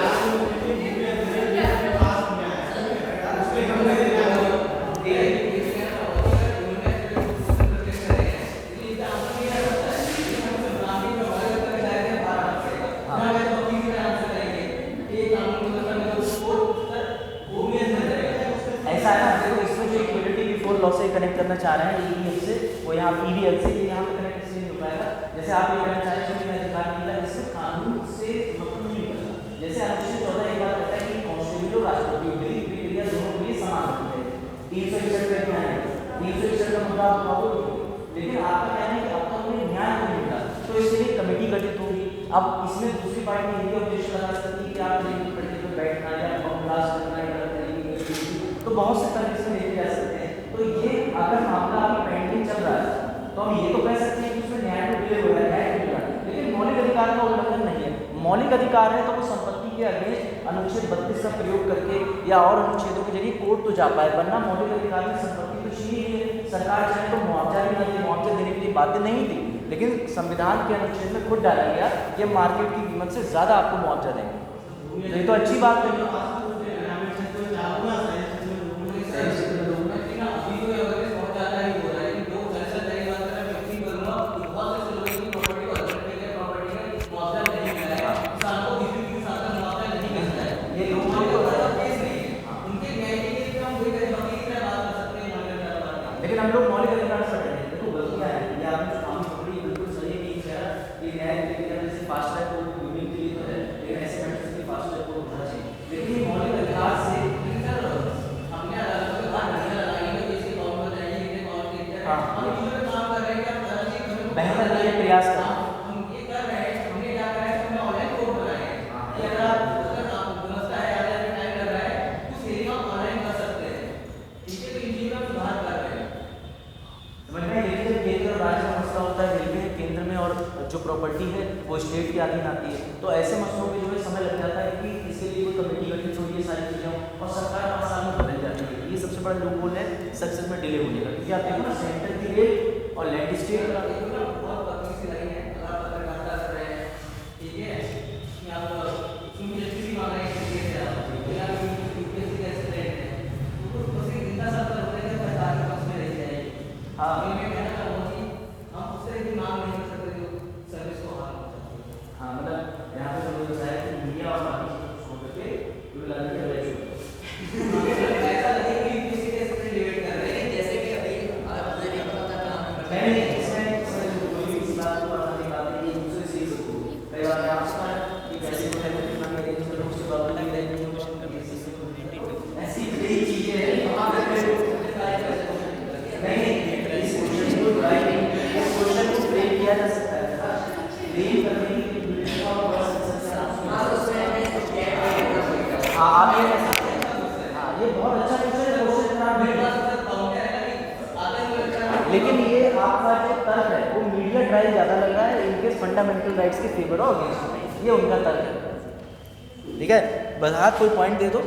ऐसा है ना, देखो इसमें जो इक्विलिटी बिफोर लॉ से कनेक्ट करना चाह रहे हैं EDF से, वो यहाँ EDF से यहाँ पे कनेक्ट इसलिए नहीं हो पाएगा। जैसे आप ये कहना चाह रहे हैं कि मैं अधिकार मिला, इससे कानून से मतलब नहीं मिला। जैसे अनुच्छेद 14 एक बात कहता है कि कांस्टिट्यूशन और राष्ट्रपति विधि प्रक्रिया दोनों के लिए समान होती है। 361 का क्या है? 361 का मुद्दा आप उठाओगे, लेकिन आपका कहना है कि आपका उन्हें न्याय नहीं मिला, तो इसके लिए कमेटी गठित होगी। अब इसमें दूसरी पार्टी ये भी ऑब्जेक्शन लगा सकती है कि आप एक कमेटी पर बैठना या बमब्लास्ट करना या तो बहुत से तरह इसमें लेके जा सकते हैं। तो ये अगर मामला अभी पेंडिंग चल रहा है तो हम ये तो कह सकते हैं कि उसमें न्याय में डिले हो रहा है, न्याय मिल रहा है, लेकिन मौलिक अधिकार का उल्लंघन नहीं है। मौलिक अधिकार है तो वो संपत्ति के अगेंस्ट अनुच्छेद 32 का प्रयोग करके या और अनुच्छेदों के जरिए कोर्ट तो जा पाए, वरना मौलिक अधिकार में संपत्ति तो छीनी ही है। सरकार चाहे तो मुआवजा भी ना दे, मुआवजा देने के लिए बातें नहीं थी, लेकिन संविधान के अनुच्छेद में खुद डाला गया ये मार्केट की कीमत से ज़्यादा आपको मुआवजा देंगे। तो ये तो अच्छी बात है। लेकिन हम लोग मौलिक अधिकार से हट रहे हैं। देखो गलतियाँ हैं, ये आपने जो काम पकड़ी बिल्कुल सही नहीं किया कि न्याय प्रक्रिया में से फास्ट ट्रैक कोर्ट यूनियन के लिए तो है, लेकिन ऐसे मैटर से फास्ट ट्रैक कोर्ट होना चाहिए। लेकिन ये मौलिक अधिकार से हमने अदालतों के बाद नहीं लगाई है, जैसे कॉल कर रहे हैं, ये कॉल किया है, हम इस पे काम कर रहे हैं क्या बेहतर नहीं है, प्रयास करना। हम ये कर रहे हैं, हमने क्या करा है, हमने ऑनलाइन कोर्ट बनाए हैं। ये अगर आप व्यवस्था है, अगर टाइम लग रहा है, उस एरिया में ऑनलाइन कर सकते हैं। ठीक है, तो इन चीज़ों में सुधार कर रहे हैं। समझ में? लेकिन केंद्र और राज्य का मसला होता है, रेलवे केंद्र में और जो प्रॉपर्टी है वो स्टेट के अधीन आती है, तो ऐसे मसलों में जो है समय लग जाता है कि इसके लिए कोई कमेटी गठित होती है, सारी चीज़ें, और सरकार 5 साल में बदल जाती है। ये सबसे बड़ा लूप होल है सक्सेस में डिले होने का, क्योंकि आप देखो ना सेंटर की रेल और लैंड स्टेट का बहुत पतली सी लाइन है, अगर आप पत्रकारिता कर रहे हैं, ठीक है, कि आप सुनिए किसी मांग रहे हैं, किसी से आप या यूपीएससी का स्टूडेंट है, तो बस एक जिंदा सत्ता होता है कि सरकार के पास में रह जाएगी। हाँ। मैं कहना चाहूँगा कि हम उस तरह की मांग नहीं कर सकते जो सर्विस को हार पहुँचाती है। हाँ, मतलब यहाँ पे तो बताया कि मीडिया और बाकी चीज़ों को छोड़ करके केवल आदमी का वैल्यू ऐसा नहीं कि यूपीएससी के स्टूडेंट डिबेट कर रहे हैं, जैसे कि अभी मुझे नहीं पता था कि नहीं, इसमें जो कोई इस बात को बताने बात है, ये दूसरे से ही सीखो। कई बार मैं आपका कि कैसे को है कितना मेरे दूसरे लोग से बात नहीं करेंगे, ऐसी कई चीज़ें हैं वहाँ पे नहीं, इस क्वेश्चन को फ्रेम किया जा सकता है, फ्रेम करने के लिए हाँ, आप ये कह सकते हैं। हाँ, ये बहुत अच्छा क्वेश्चन है, क्वेश्चन आप लेकिन ये आपका जो तर्क है वो मीडिया ट्रायल ज़्यादा लग रहा है, इनके फंडामेंटल राइट्स के फेवर और अगेंस्ट में, ये उनका तर्क है। ठीक है, बस आप कोई पॉइंट दे दो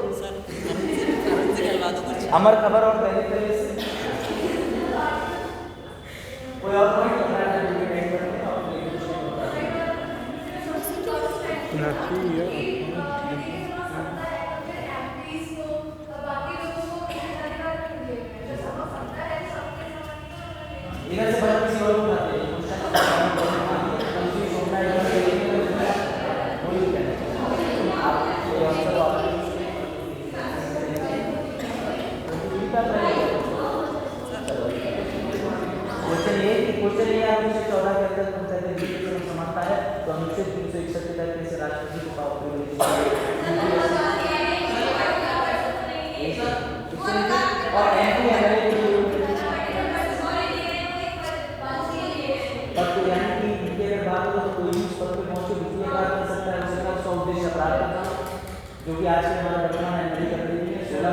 अमर खबर और दैनिक कलेज से कोई और पॉइंट इधर से बड़ा किसी और को उठाते हैं क्वेश्चन ये क्वेश्चन ये है 1914 के अंदर पंचायती राज समानता है तो अनुच्छेद 361 के तहत कैसे राष्ट्रपति को पावर प्रिविलेज और एमपी एमएलए पद को यानी कि इनके अगर बात करो तो कोई भी उस पद पे पहुंचे दूसरे कार्य कर सकता है उसका उसका उद्देश्य अपराध करना जो कि आज के हमारा वर्तमान एमएलए कर रही है 16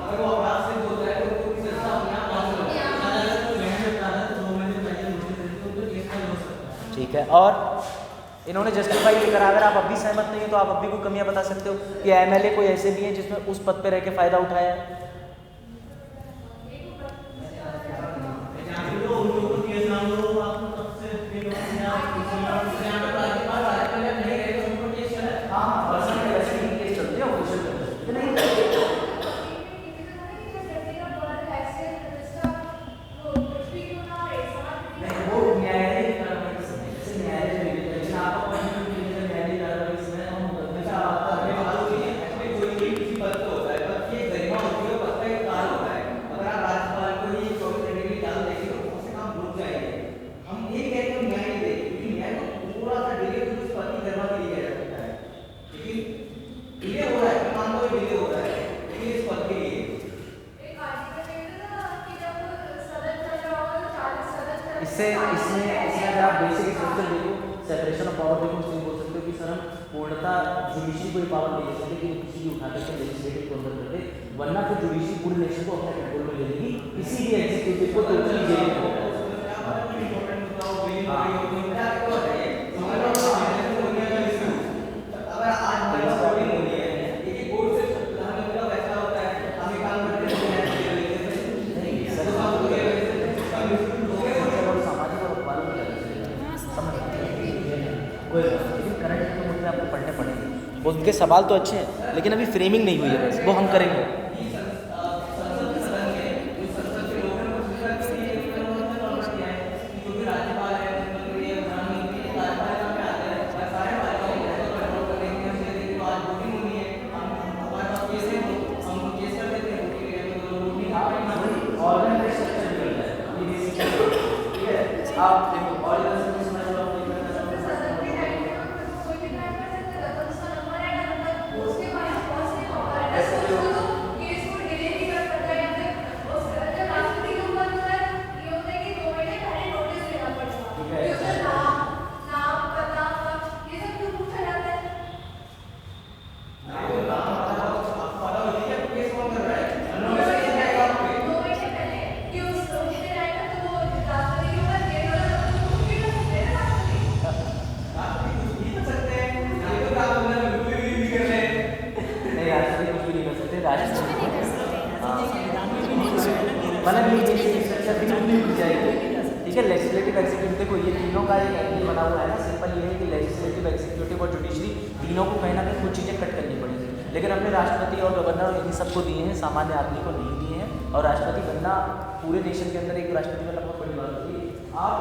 अगर वो अपराध से बोलता है तो किसी का अपना काम ठीक है। और इन्होंने जस्टिफाई ये करा, अगर आप अभी सहमत नहीं हो तो आप अभी कोई कमियां बता सकते हो कि एमएलए कोई ऐसे भी हैं जिसमें उस पद पे रह के फायदा उठाया है। इसमें अगर आप बेसिक स्ट्रक्चर देखो, सेपरेशन ऑफ पावर देखो, उसमें बोल सकते हो कि सर हम पूर्णतः जुडिशरी को पावर नहीं दे सकते कि वो किसी भी उठा करके लेजिस्लेटिव को अंदर कर दे, वरना फिर जुडिशरी पूरे नेशन को अपने कंट्रोल में ले लेगी, इसी भी एग्जीक्यूटिव को टोटली जेल में होगा। उनके सवाल तो अच्छे हैं लेकिन अभी फ्रेमिंग नहीं हुई है, बस वो हम करेंगे। ठीक है, लेजिस्लेटिव एग्जीक्यूटिव देखो ये तीनों का एक एंगल बना हुआ है ना, सिंपल ये है कि लेजिस्लेटिव एग्जीक्यूटिव और जुडिशरी तीनों को कहीं ना कहीं कुछ चीज़ें कट करनी पड़ेगी, लेकिन हमने राष्ट्रपति और गवर्नर इन सबको दिए हैं, सामान्य आदमी को नहीं दिए हैं। और राष्ट्रपति बनना पूरे नेशन के अंदर एक राष्ट्रपति बनना बहुत बड़ी बात होती है। आप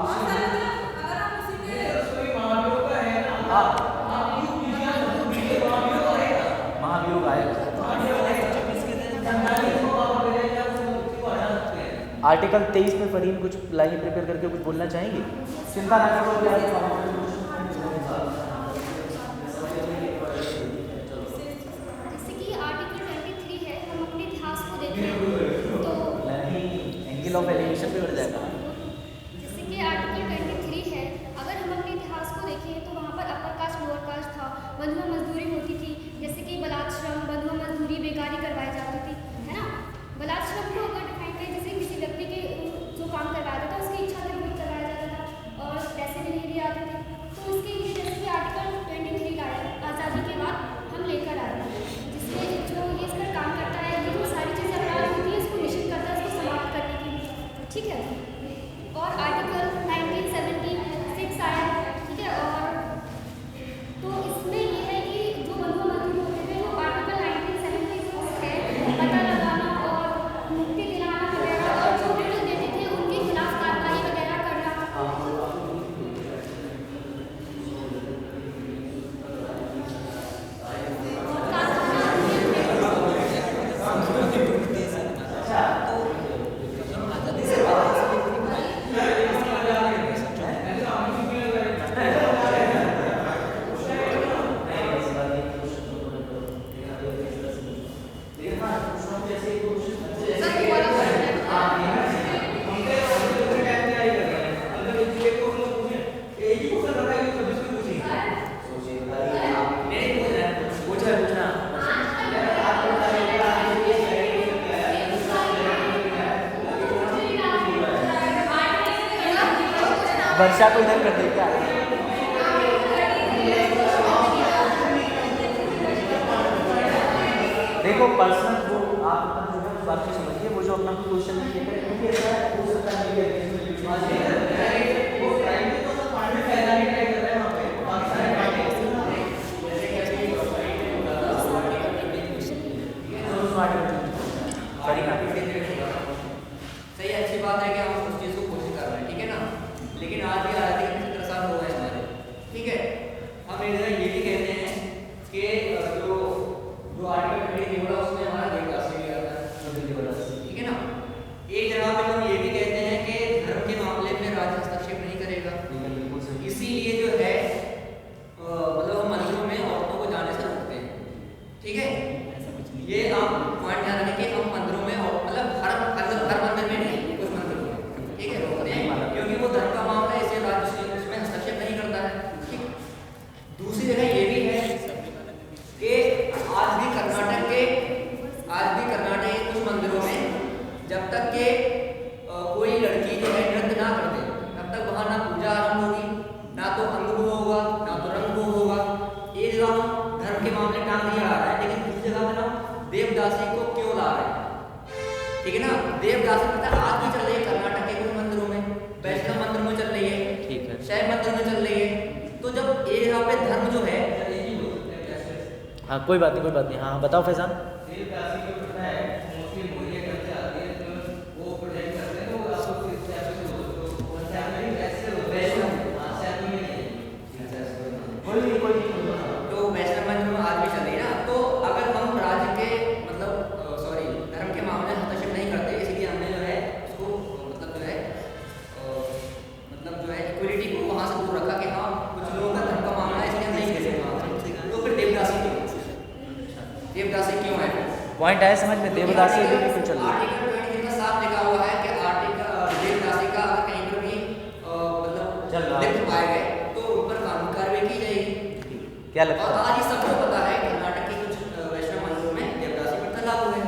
महाभियोग आएगा, आर्टिकल 23 में फरीन कुछ लाइन प्रिपेयर करके कुछ बोलना चाहेंगे? चिंता ना करो, जैसे कि आर्टिकल 23 है, हम अपने इतिहास को देखें तो एंगल ऑफ एलिवेशन पे बढ़ जाएगा। जैसे कि आर्टिकल 23 है, अगर हम अपने इतिहास को देखें तो वहाँ पर अपर कास्ट लोअर कास्ट था, बंधुआ मजदूरी होती थी, जैसे कि बलात् श्रम, बंधुआ मजदूरी, बेकारी करवाई जाती थी, है ना। बलात् श्रम को अगर डिफाइन करें, जैसे किसी व्यक्ति के जो काम करवाया जाता था उसकी इच्छा के विरुद्ध करवाया जाता था और पैसे भी नहीं दिए जाते थे, तो उसके लिए जैसे कि आर्टिकल 23 लाया आज़ादी के बाद हम लेकर आए, जिसमें जो ये इस पर काम करता है, ये जो सारी चीज़ें अपराध होती है इसको निश्चित करता है, इसको समाप्त करने के लिए, ठीक है। और आर्टिकल 1976 आया, ठीक है। और तो इसमें ये है कि जो बंधुआ मजदूर होते थे, जो आर्टिकल 1976 है, पता लगाना और मुक्ति वर्षा को इधर कर दे क्या? देखो पर्सनल वो आप अपना जो है उस बात को समझिए, वो जो अपना क्वेश्चन लिखे थे क्योंकि ऐसा हो सकता है वो टाइम तो सब पार्ट में फैला नहीं ट्राई कर रहे हैं वहां पे पाकिस्तान सही अच्छी बात है कि हम उस चीज़ को कोशिश कर रहे हैं, ठीक है ना। लेकिन आज भी हालात के परेशान हो गए हमारे, ठीक है। हम एक जगह ये भी कहते हैं कि जो आर्टिकल 20 बोला उसमें हमारा देवदास भी आता है, ठीक है ना। एक जगह पे हम ये भी कहते हैं कि धर्म के मामले में राज्य हस्तक्षेप नहीं करेगा, इसीलिए जो है मतलब हम मंदिरों में औरतों को जाने से रोकते हैं, ठीक है। ये आप पॉइंट ध्यान रखें कि हम मंदिरों में और मतलब हर मंदिर में नहीं, कुछ मंदिरों में, ठीक है, रोकते हैं क्योंकि वो धर्म का मामला है, इसलिए राज्य उसमें हस्तक्षेप नहीं करता है, ठीक। दूसरी जगह ये भी है कि आज भी कर्नाटक के कुछ मंदिरों में जब तक के कोई लड़की जो है नृत्य ना कर दे तब तक वहाँ ना पूजा आरंभ होगी, ना तो अंग भोग होगा, ना तो रंग भोग होगा। एक जगह हम धर्म के मामले टांग नहीं आ रहा है, लेकिन दूसरी जगह में हम देवदासी को क्यों ला रहे हैं, ठीक है ना। देवदासी पता है आज भी चल रही है कर्नाटक के कुछ मंदिरों में, वैष्णव मंदिर में चल रही है, ठीक है, शैव मंदिर में चल रही है। तो जब एक जगह पे धर्म जो है, हाँ कोई बात नहीं, हाँ बताओ फैजान। देवदासी को पता है मोस्टली मोरिया करते आती है तो वो प्रोजेक्ट करते हैं, तो आपको इस टाइप से हो तो कौन से आप नहीं ऐसे वैष्णव से आदमी में नहीं कोई तो वैष्णव मंदिर में आज भी चल रही है ना। तो अगर हम राज्य के मतलब धर्म के मामले में हस्तक्षेप नहीं करते, इसीलिए हमने जो है उसको मतलब जो है इक्वलिटी को वहाँ से दूर रखा कि हाँ कुछ लोगों का धर्म का मामला है इसलिए हम नहीं खेलेंगे। तो फिर देवदासी क्यों है? पॉइंट आया समझ में? देवदासी अभी भी क्यों चल रही है? आर्टिकल 23 में साफ लिखा हुआ है कि देवदासी का अगर कहीं पर भी मतलब लिप्त पाए गए तो उन पर कानूनी कार्रवाई की जाएगी। क्या लगता और है? आज ये सबको पता है कर्नाटक के कुछ वैष्णव मंदिरों में देवदासी प्रथा लागू है।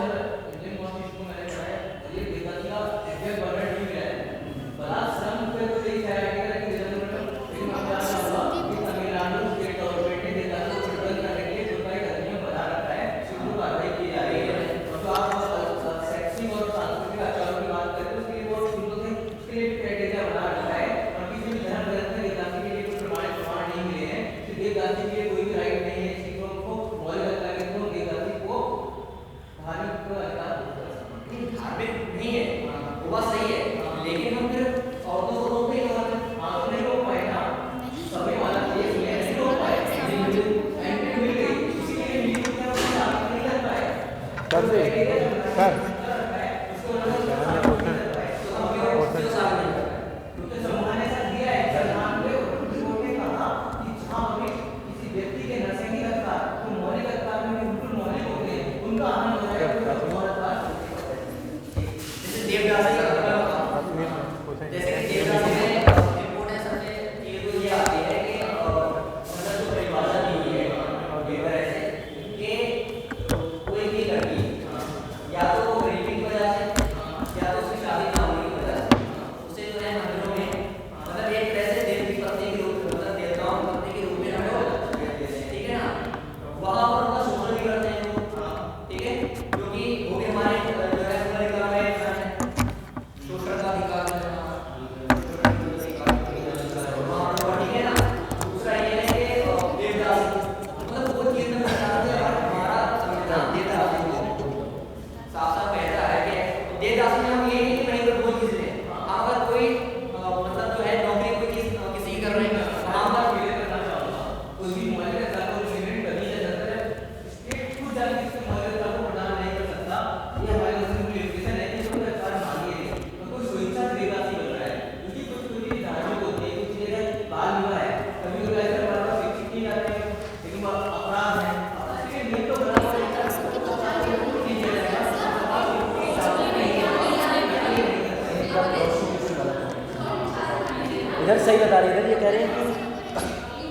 इधर सही बता रही है, इधर ये कह रहे हैं कि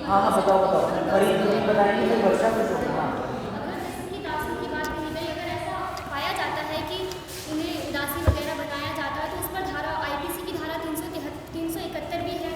हाँ हाँ बताओ फरीद बताएंगे फिर वर्षा कुछ होगा। हाँ दासी की बात कही गई, अगर ऐसा पाया जाता है कि उन्हें दासी वगैरह बताया जाता है तो उस पर धारा IPC की धारा 371 भी है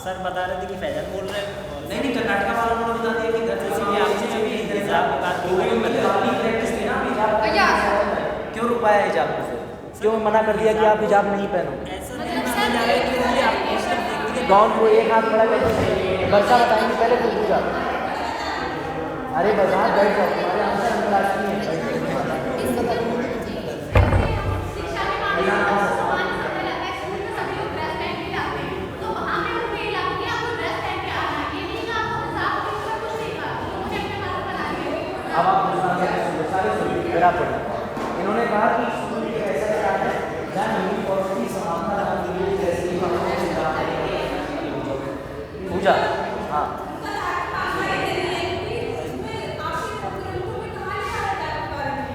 सर बता रहे थे कि फैजल बोल रहे हैं नहीं नहीं, कर्नाटका वालों ने बता दिया कि जैसे कि आपने अभी हिजाब की बात की, वही बता रहे आपकी प्रैक्टिस थी ना हिजाब का। भैया। क्यों रुकवाया हिजाब को फिर? क्यों मना कर दिया कि आप हिजाब नहीं पहनो? ऐसा नहीं माना जा रहा है कि ये आपको सिर्फ देखते हैं। कौन को एक हाथ खड़ा करके वर्षा बताएंगे पहले फिर पूजा। अरे बस हाथ बैठ जाओ, तुम्हारे आंसर अंतर्राष्ट्रीय है। शिक्षा के मामले में समान समय लगता है, स्कूल में सभी लोग ड्रेस पहन के जाते हैं, तो वहाँ पे उनको ये लागू कि आपको ड्रेस पहन के आना है, ये नहीं कि आपको हिसाब के ऊपर कुछ नहीं कहा, उन्होंने अपने बात बना दिया। अब आप सारे सुनिए, फिर आप पढ़िए। इन्होंने कहा कि स्कूल एक ऐसा स्थान है जहाँ यूनिफॉर्मिटी समानता लाने के लिए जैसे कि हम लोग सिद्धांत हैं। पूजा हाँ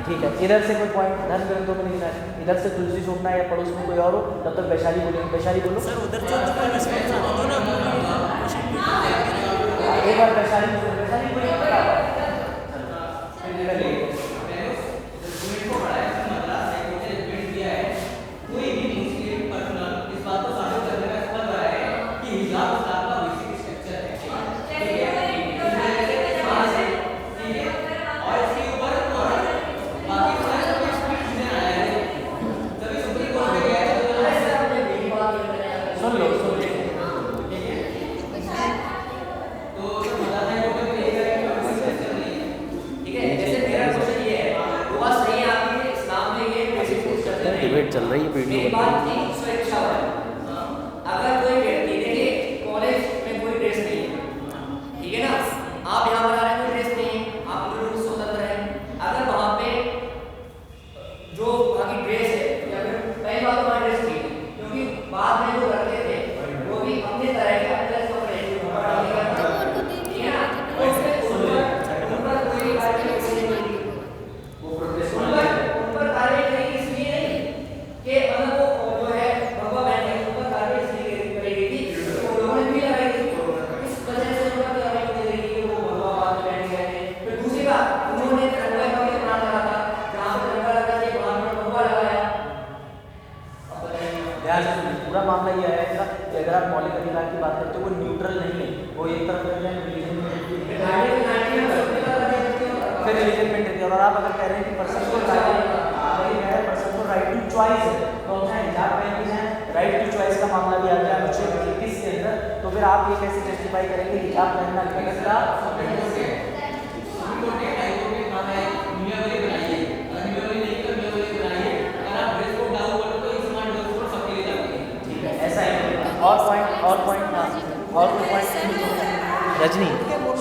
ठीक है, इधर से कोई पॉइंट धर्म ग्रंथों में लिखना है, इधर से तुलसी सोमना या पड़ोस में कोई और हो, तब तक वैशाली बोलेंगे। वैशाली बोलो सर उधर से तो कोई रिस्पॉन्स आना दो ना, एक बार वैशाली बोलो। वैशाली कोई पता कोई भी मुस्लिम पर्सनल इस बात को साबित करने का कर रहा है कि हिजाब इस्लाम का बेसिक स्ट्रक्चर है, ठीक है? और इसके ऊपर बाकी सारे कोई स्पीड चीजें आया है, तभी सुप्रीम कोर्ट में गया है। सुन लो तो सब बताते हैं कि ये करेंगे बेसिक स्ट्रक्चर नहीं है, ठीक है। जैसे मेरा क्वेश्चन ये है, वो बात सही है आपकी, इस्लाम में ये बेसिक स्ट्रक्चर है। डिबेट चल रही है, मेरी वीडियो बात थी स्वेच्छा वाली। अगर कोई व्यक्ति देखिए कॉलेज में कोई ड्रेस नहीं है, ठीक है ना, आप यहाँ पर आ रहे हैं कोई ड्रेस नहीं है, आप बिल्कुल स्वतंत्र हैं। अगर वहाँ पे जो वहाँ की ड्रेस है या फिर पहली बात तो वहाँ ड्रेस ठीक है, क्योंकि बाद में जो लड़के थे वो भी अपने तरह के अपने कपड़े ठीक है ना, तो उसमें उन पर कोई कार्रवाई करेगी इसलिए नहीं कि अगर वो जो है भगवा बैठे उन पर कार्रवाई इसलिए करेगी कि वो लोगों ने भी लगाई थी, इस वजह से उन पर कार्रवाई की जाएगी कि वो भगवा बात बैठ गए थे। फिर दूसरी बात, उन्होंने रंगवा का भी प्लान लगा था, जहाँ पे रंगा लगा था वहाँ पर भगवा लगाया। अब बताइए ध्यान से सुनिए, पूरा मामला ये है कि अगर आप मौलिक अधिकार की बात करते हो वो न्यूट्रल नहीं है, वो एक तरफ रहते हैं रिलीजन में, फिर रिलीजन में रहते हैं। और आप अगर कह रहे हैं कि पर्सन को राइट टू चॉइस है, तो हम चाहे हिजाब पहन के जाएं, राइट टू चॉइस का मामला भी आ गया अनुच्छेद 21 के अंदर, तो फिर आप ये कैसे जस्टिफाई करेंगे हिजाब पहनना गलत था? सुप्रीम कोर्ट ने हाई कोर्ट में कहा है नियमावली बनाइए, अगर नियमावली नहीं कर नियमावली बनाइए, अगर आप ड्रेस कोड लागू करो तो स्मार्ट ड्रेस कोड सबके लिए लागू है। ठीक है, ऐसा है। और पॉइंट हाँ, और कोई पॉइंट रजनी,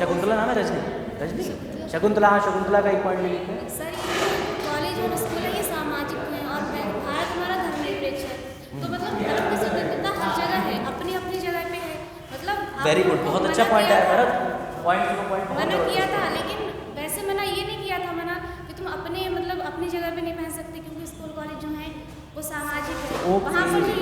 शकुंतला नाम है रजनी, रजनी शकुंतला, हाँ शकुंतला का एक पॉइंट भी लिखते हैं। सर ये कॉलेज और स्कूल है, ये सामाजिक है और भारत हमारा धर्मनिरपेक्ष है, तो मतलब धर्म की स्वतंत्रता हर जगह है, अपनी अपनी जगह पे है। मतलब वेरी गुड, बहुत अच्छा पॉइंट है भरत, पॉइंट मना किया था, लेकिन वैसे मना ये नहीं किया था मना कि तुम अपने मतलब अपनी जगह पे नहीं पहन सकते, क्योंकि स्कूल कॉलेज जो है वो सामाजिक है। वहाँ पर जो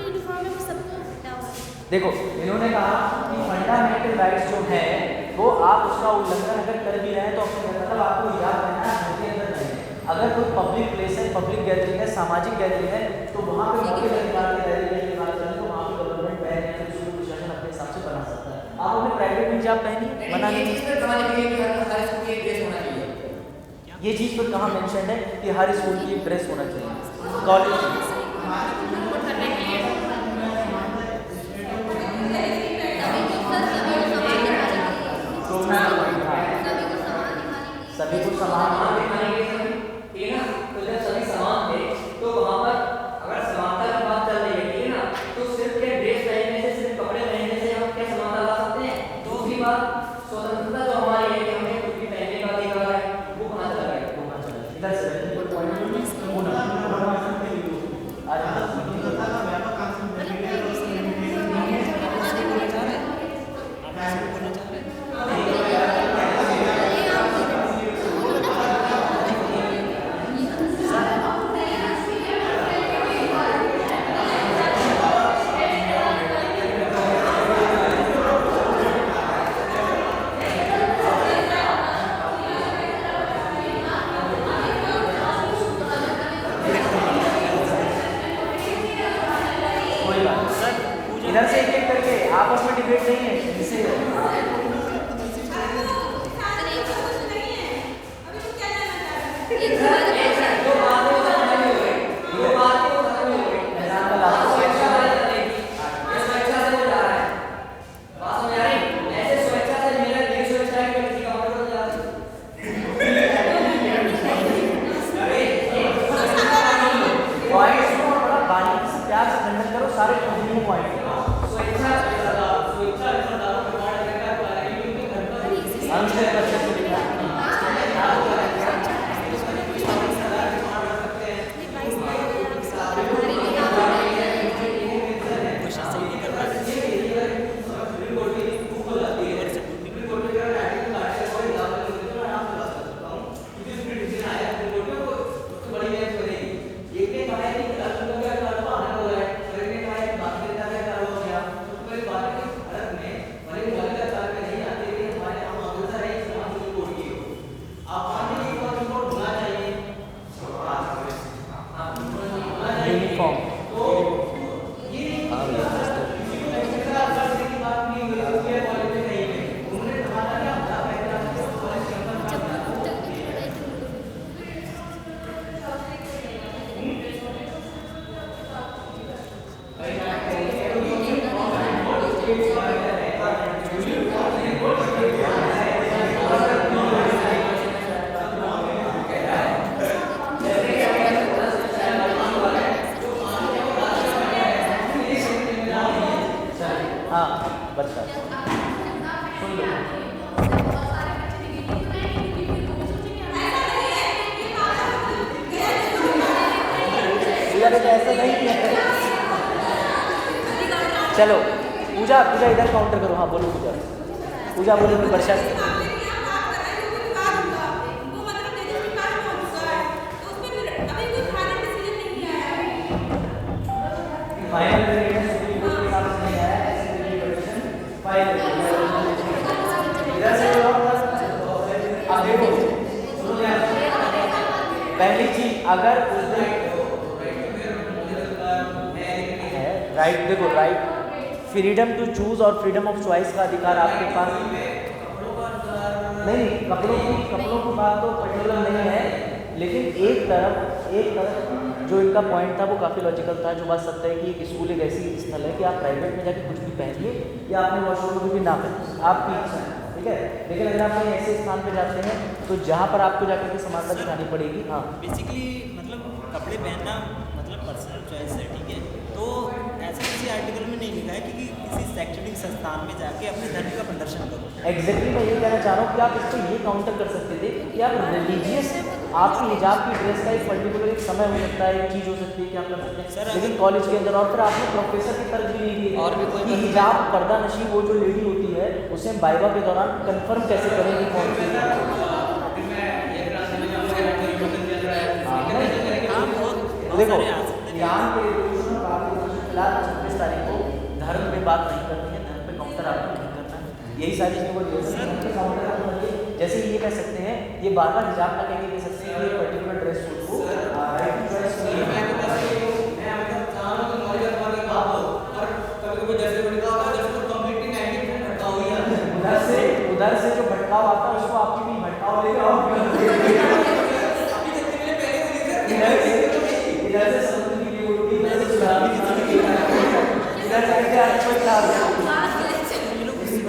यूनिफॉर्म है वो सबको हटा हुआ है। देखो इन्होंने कहा कि फंडामेंटल राइट्स जो हैं वो आप उसका उल्लंघन अगर कर भी रहे हैं तो अपने मतलब आपको याद रहना है घर के अंदर नहीं है। अगर कोई पब्लिक प्लेस है, पब्लिक गैदरिंग है, सामाजिक गैदरिंग है, तो वहाँ पे मौलिक अधिकार के दायरे में बात करें तो वहाँ पे गवर्नमेंट बैन या फिर उसको प्रशासन अपने हिसाब से बना सकता है। आप अपने प्राइवेट में हिजाब पहनिए, मना नहीं। ये चीज़ कहाँ लिखी है कि हर स्कूल की एक ड्रेस होना चाहिए? ये चीज़ पर कहाँ मेंशन है कि हर स्कूल की एक ड्रेस होना चाहिए? कॉलेज सभी को समान दिखाने के लिए ठीक है ना, तो जब सभी समान थे तो वहाँ पर अगर समानता की बात चल रही है, ठीक है ना, तो सिर्फ क्या ड्रेस पहनने से, सिर्फ कपड़े पहनने से हम क्या समानता ला सकते हैं? दूसरी बात, स्वतंत्रता जो हमारी है कि हमें कुछ भी पहनने का अधिकार है, वो कहाँ चला गया? इधर से इधर से एक एक करके, आपस में डिबेट नहीं है इनसे। पॉइंट्स को बड़ा बारीकी से प्यार से खंडन करो, सारे कंटिन्यू पॉइंट क्वेश्चन सही नहीं कर रहा है। यूनिफॉर्म। हाँ बच्चा सुन लो। इधर ऐसा नहीं है। चलो पूजा, पूजा इधर काउंटर करो। हाँ बोलो पूजा, पूजा बोलो फिर वर्षा। पहली चीज, अगर उस दिन राइट, देखो राइट, फ्रीडम टू चूज और फ्रीडम ऑफ चॉइस का अधिकार आपके पास नहीं। कपड़ों की बात तो पर्टिकुलर नहीं है, लेकिन एक तरफ जो इनका पॉइंट था वो काफ़ी लॉजिकल था। जो बात सत्य है कि एक स्कूल एक ऐसी स्थल है कि आप प्राइवेट में जाके कुछ भी पहनिए या अपने वॉशरूम में भी ना पहनिए, आपकी इच्छा है, ठीक है। लेकिन अगर आप कहीं ऐसे स्थान पे जाते हैं तो जहाँ पर आपको जाकर के समानता दिखानी पड़ेगी। हाँ बेसिकली मतलब कपड़े पहनना मतलब पर्सनल चॉइस है, ठीक है। तो ऐसा किसी आर्टिकल में नहीं लिखा है कि किसी शैक्षणिक संस्थान में जाके अपने धर्म का प्रदर्शन करो। एग्जैक्टली मैं ये कहना चाह रहा हूँ कि आप इसको ये काउंटर कर सकते थे कि आप रिलीजियस, आपकी हिजाब की ड्रेस का एक पर्टिकुलर एक समय हो सकता है, एक चीज़ हो सकती है कि आप कर सकते हैं, लेकिन कॉलेज के अंदर। और फिर आपने प्रोफेसर की तरफ भी ली और भी कोई हिजाब पर्दा नशी वो जो लेडी होती है उसे हम वाइवा के दौरान कंफर्म कैसे करेंगे कौन सी देखो ईरान के फिलहाल 26 तारीख को धर्म पे बात नहीं करनी है, धर्म पे काउंटर आपको नहीं करना है। यही सारी चीज़ें बोलिए। जैसे ये कह सकते हैं, ये बार बार हिजाब का कह सकते हैं कि पर्टिकुलर ड्रेस कोड को राइट टू चॉइस उधर से जो भटकाव आता है उसको आपकी भी भटकाव लेगा। इधर से समुद्र की होती है, इधर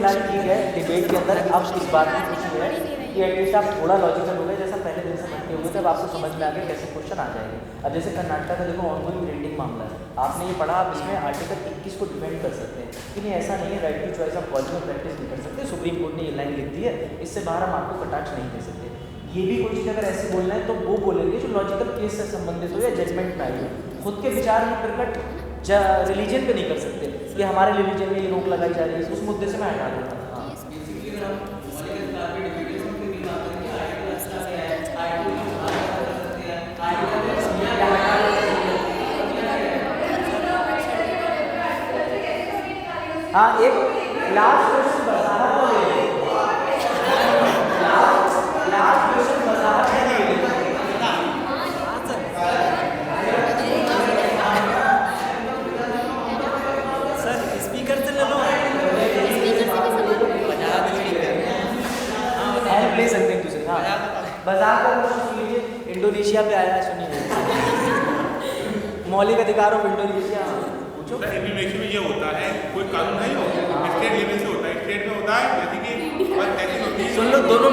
ठीक है। डिबेट के अंदर अब इस बात की खुशी है कि एटलीस्ट आप थोड़ा लॉजिकल हो गए, जैसा पहले दिन से बनते हो गए, तब आपको समझ में आ गया कैसे क्वेश्चन आ जाएंगे। अब जैसे कर्नाटक का देखो ऑनगोइंग प्रिंटिंग मामला है, आपने ये पढ़ा, आप इसमें आर्टिकल 21 को डिफेंड कर सकते हैं कि नहीं ऐसा नहीं है, राइट टू चॉइस आप कॉलेज में प्रैक्टिस नहीं कर सकते, सुप्रीम कोर्ट ने ये लाइन लिख दी है, इससे बाहर हम आपको कटाक्ष नहीं दे सकते। ये भी कोई चीज़ अगर ऐसे बोलना है तो वो बोलेंगे जो लॉजिकल केस से संबंधित हो या जजमेंट में आई हो। खुद के विचार में प्रकट रिलीजन पे नहीं कर सकते कि हमारे रिलीजन में ये रोक लगाई जा रही है, उस मुद्दे से मैं हटा देता हूँ। हाँ एक लास्ट क्वेश्चन वजाहत को ले लें, लास्ट क्वेश्चन वजाहत है ले लें। सर बाजार का क्वेश्चन सुन लीजिए, इंडोनेशिया पे आया है, सुनिए। मौलिक अधिकार ऑफ इंडोनेशिया, पूछो। सर इंडोनेशिया में ये होता है, कोई कानून नहीं हो, स्टेट लेवल से होता है, स्टेट में होता है जैसे कि बस ऐसी होती है। सुन लो, दोनों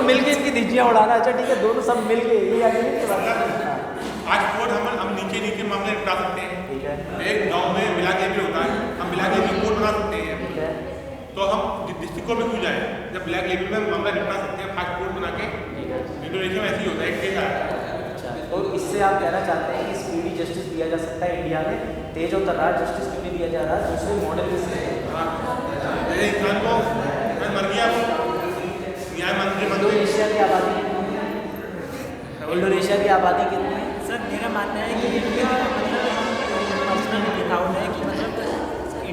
मिलके इनकी धिज्जियाँ उड़ाना। अच्छा ठीक है, दोनों सब मिलके ये आगे नहीं चला। आज कोर्ट हम नीचे मामले निपटा सकते हैं। ठीक है, एक गांव में मिला के भी होता है, हम मिला के भी कोर्ट बना सकते हैं। ठीक है, तो हम डिस्ट्रिक्ट कोर्ट में क्यों जाए जब ब्लैक लेवल में मामला निपटा सकते हैं, फास्ट कोर्ट बना के। ठीक है। इंडोनेशिया में ऐसे ही होता है, एक केस आया है। अच्छा, तो इससे आप कहना चाहते हैं कि स्पीडी जस्टिस दिया जा सकता है इंडिया में, तेज और तर्रार जस्टिस क्यों नहीं दिया जा रहा है? दूसरे मॉडल जैसे इंसान को मर गया, न्याय मंत्री इंडोनेशिया की आबादी कितनी है? इंडोनेशिया की आबादी कितनी है? सर मेरा मानना है कि इंडिया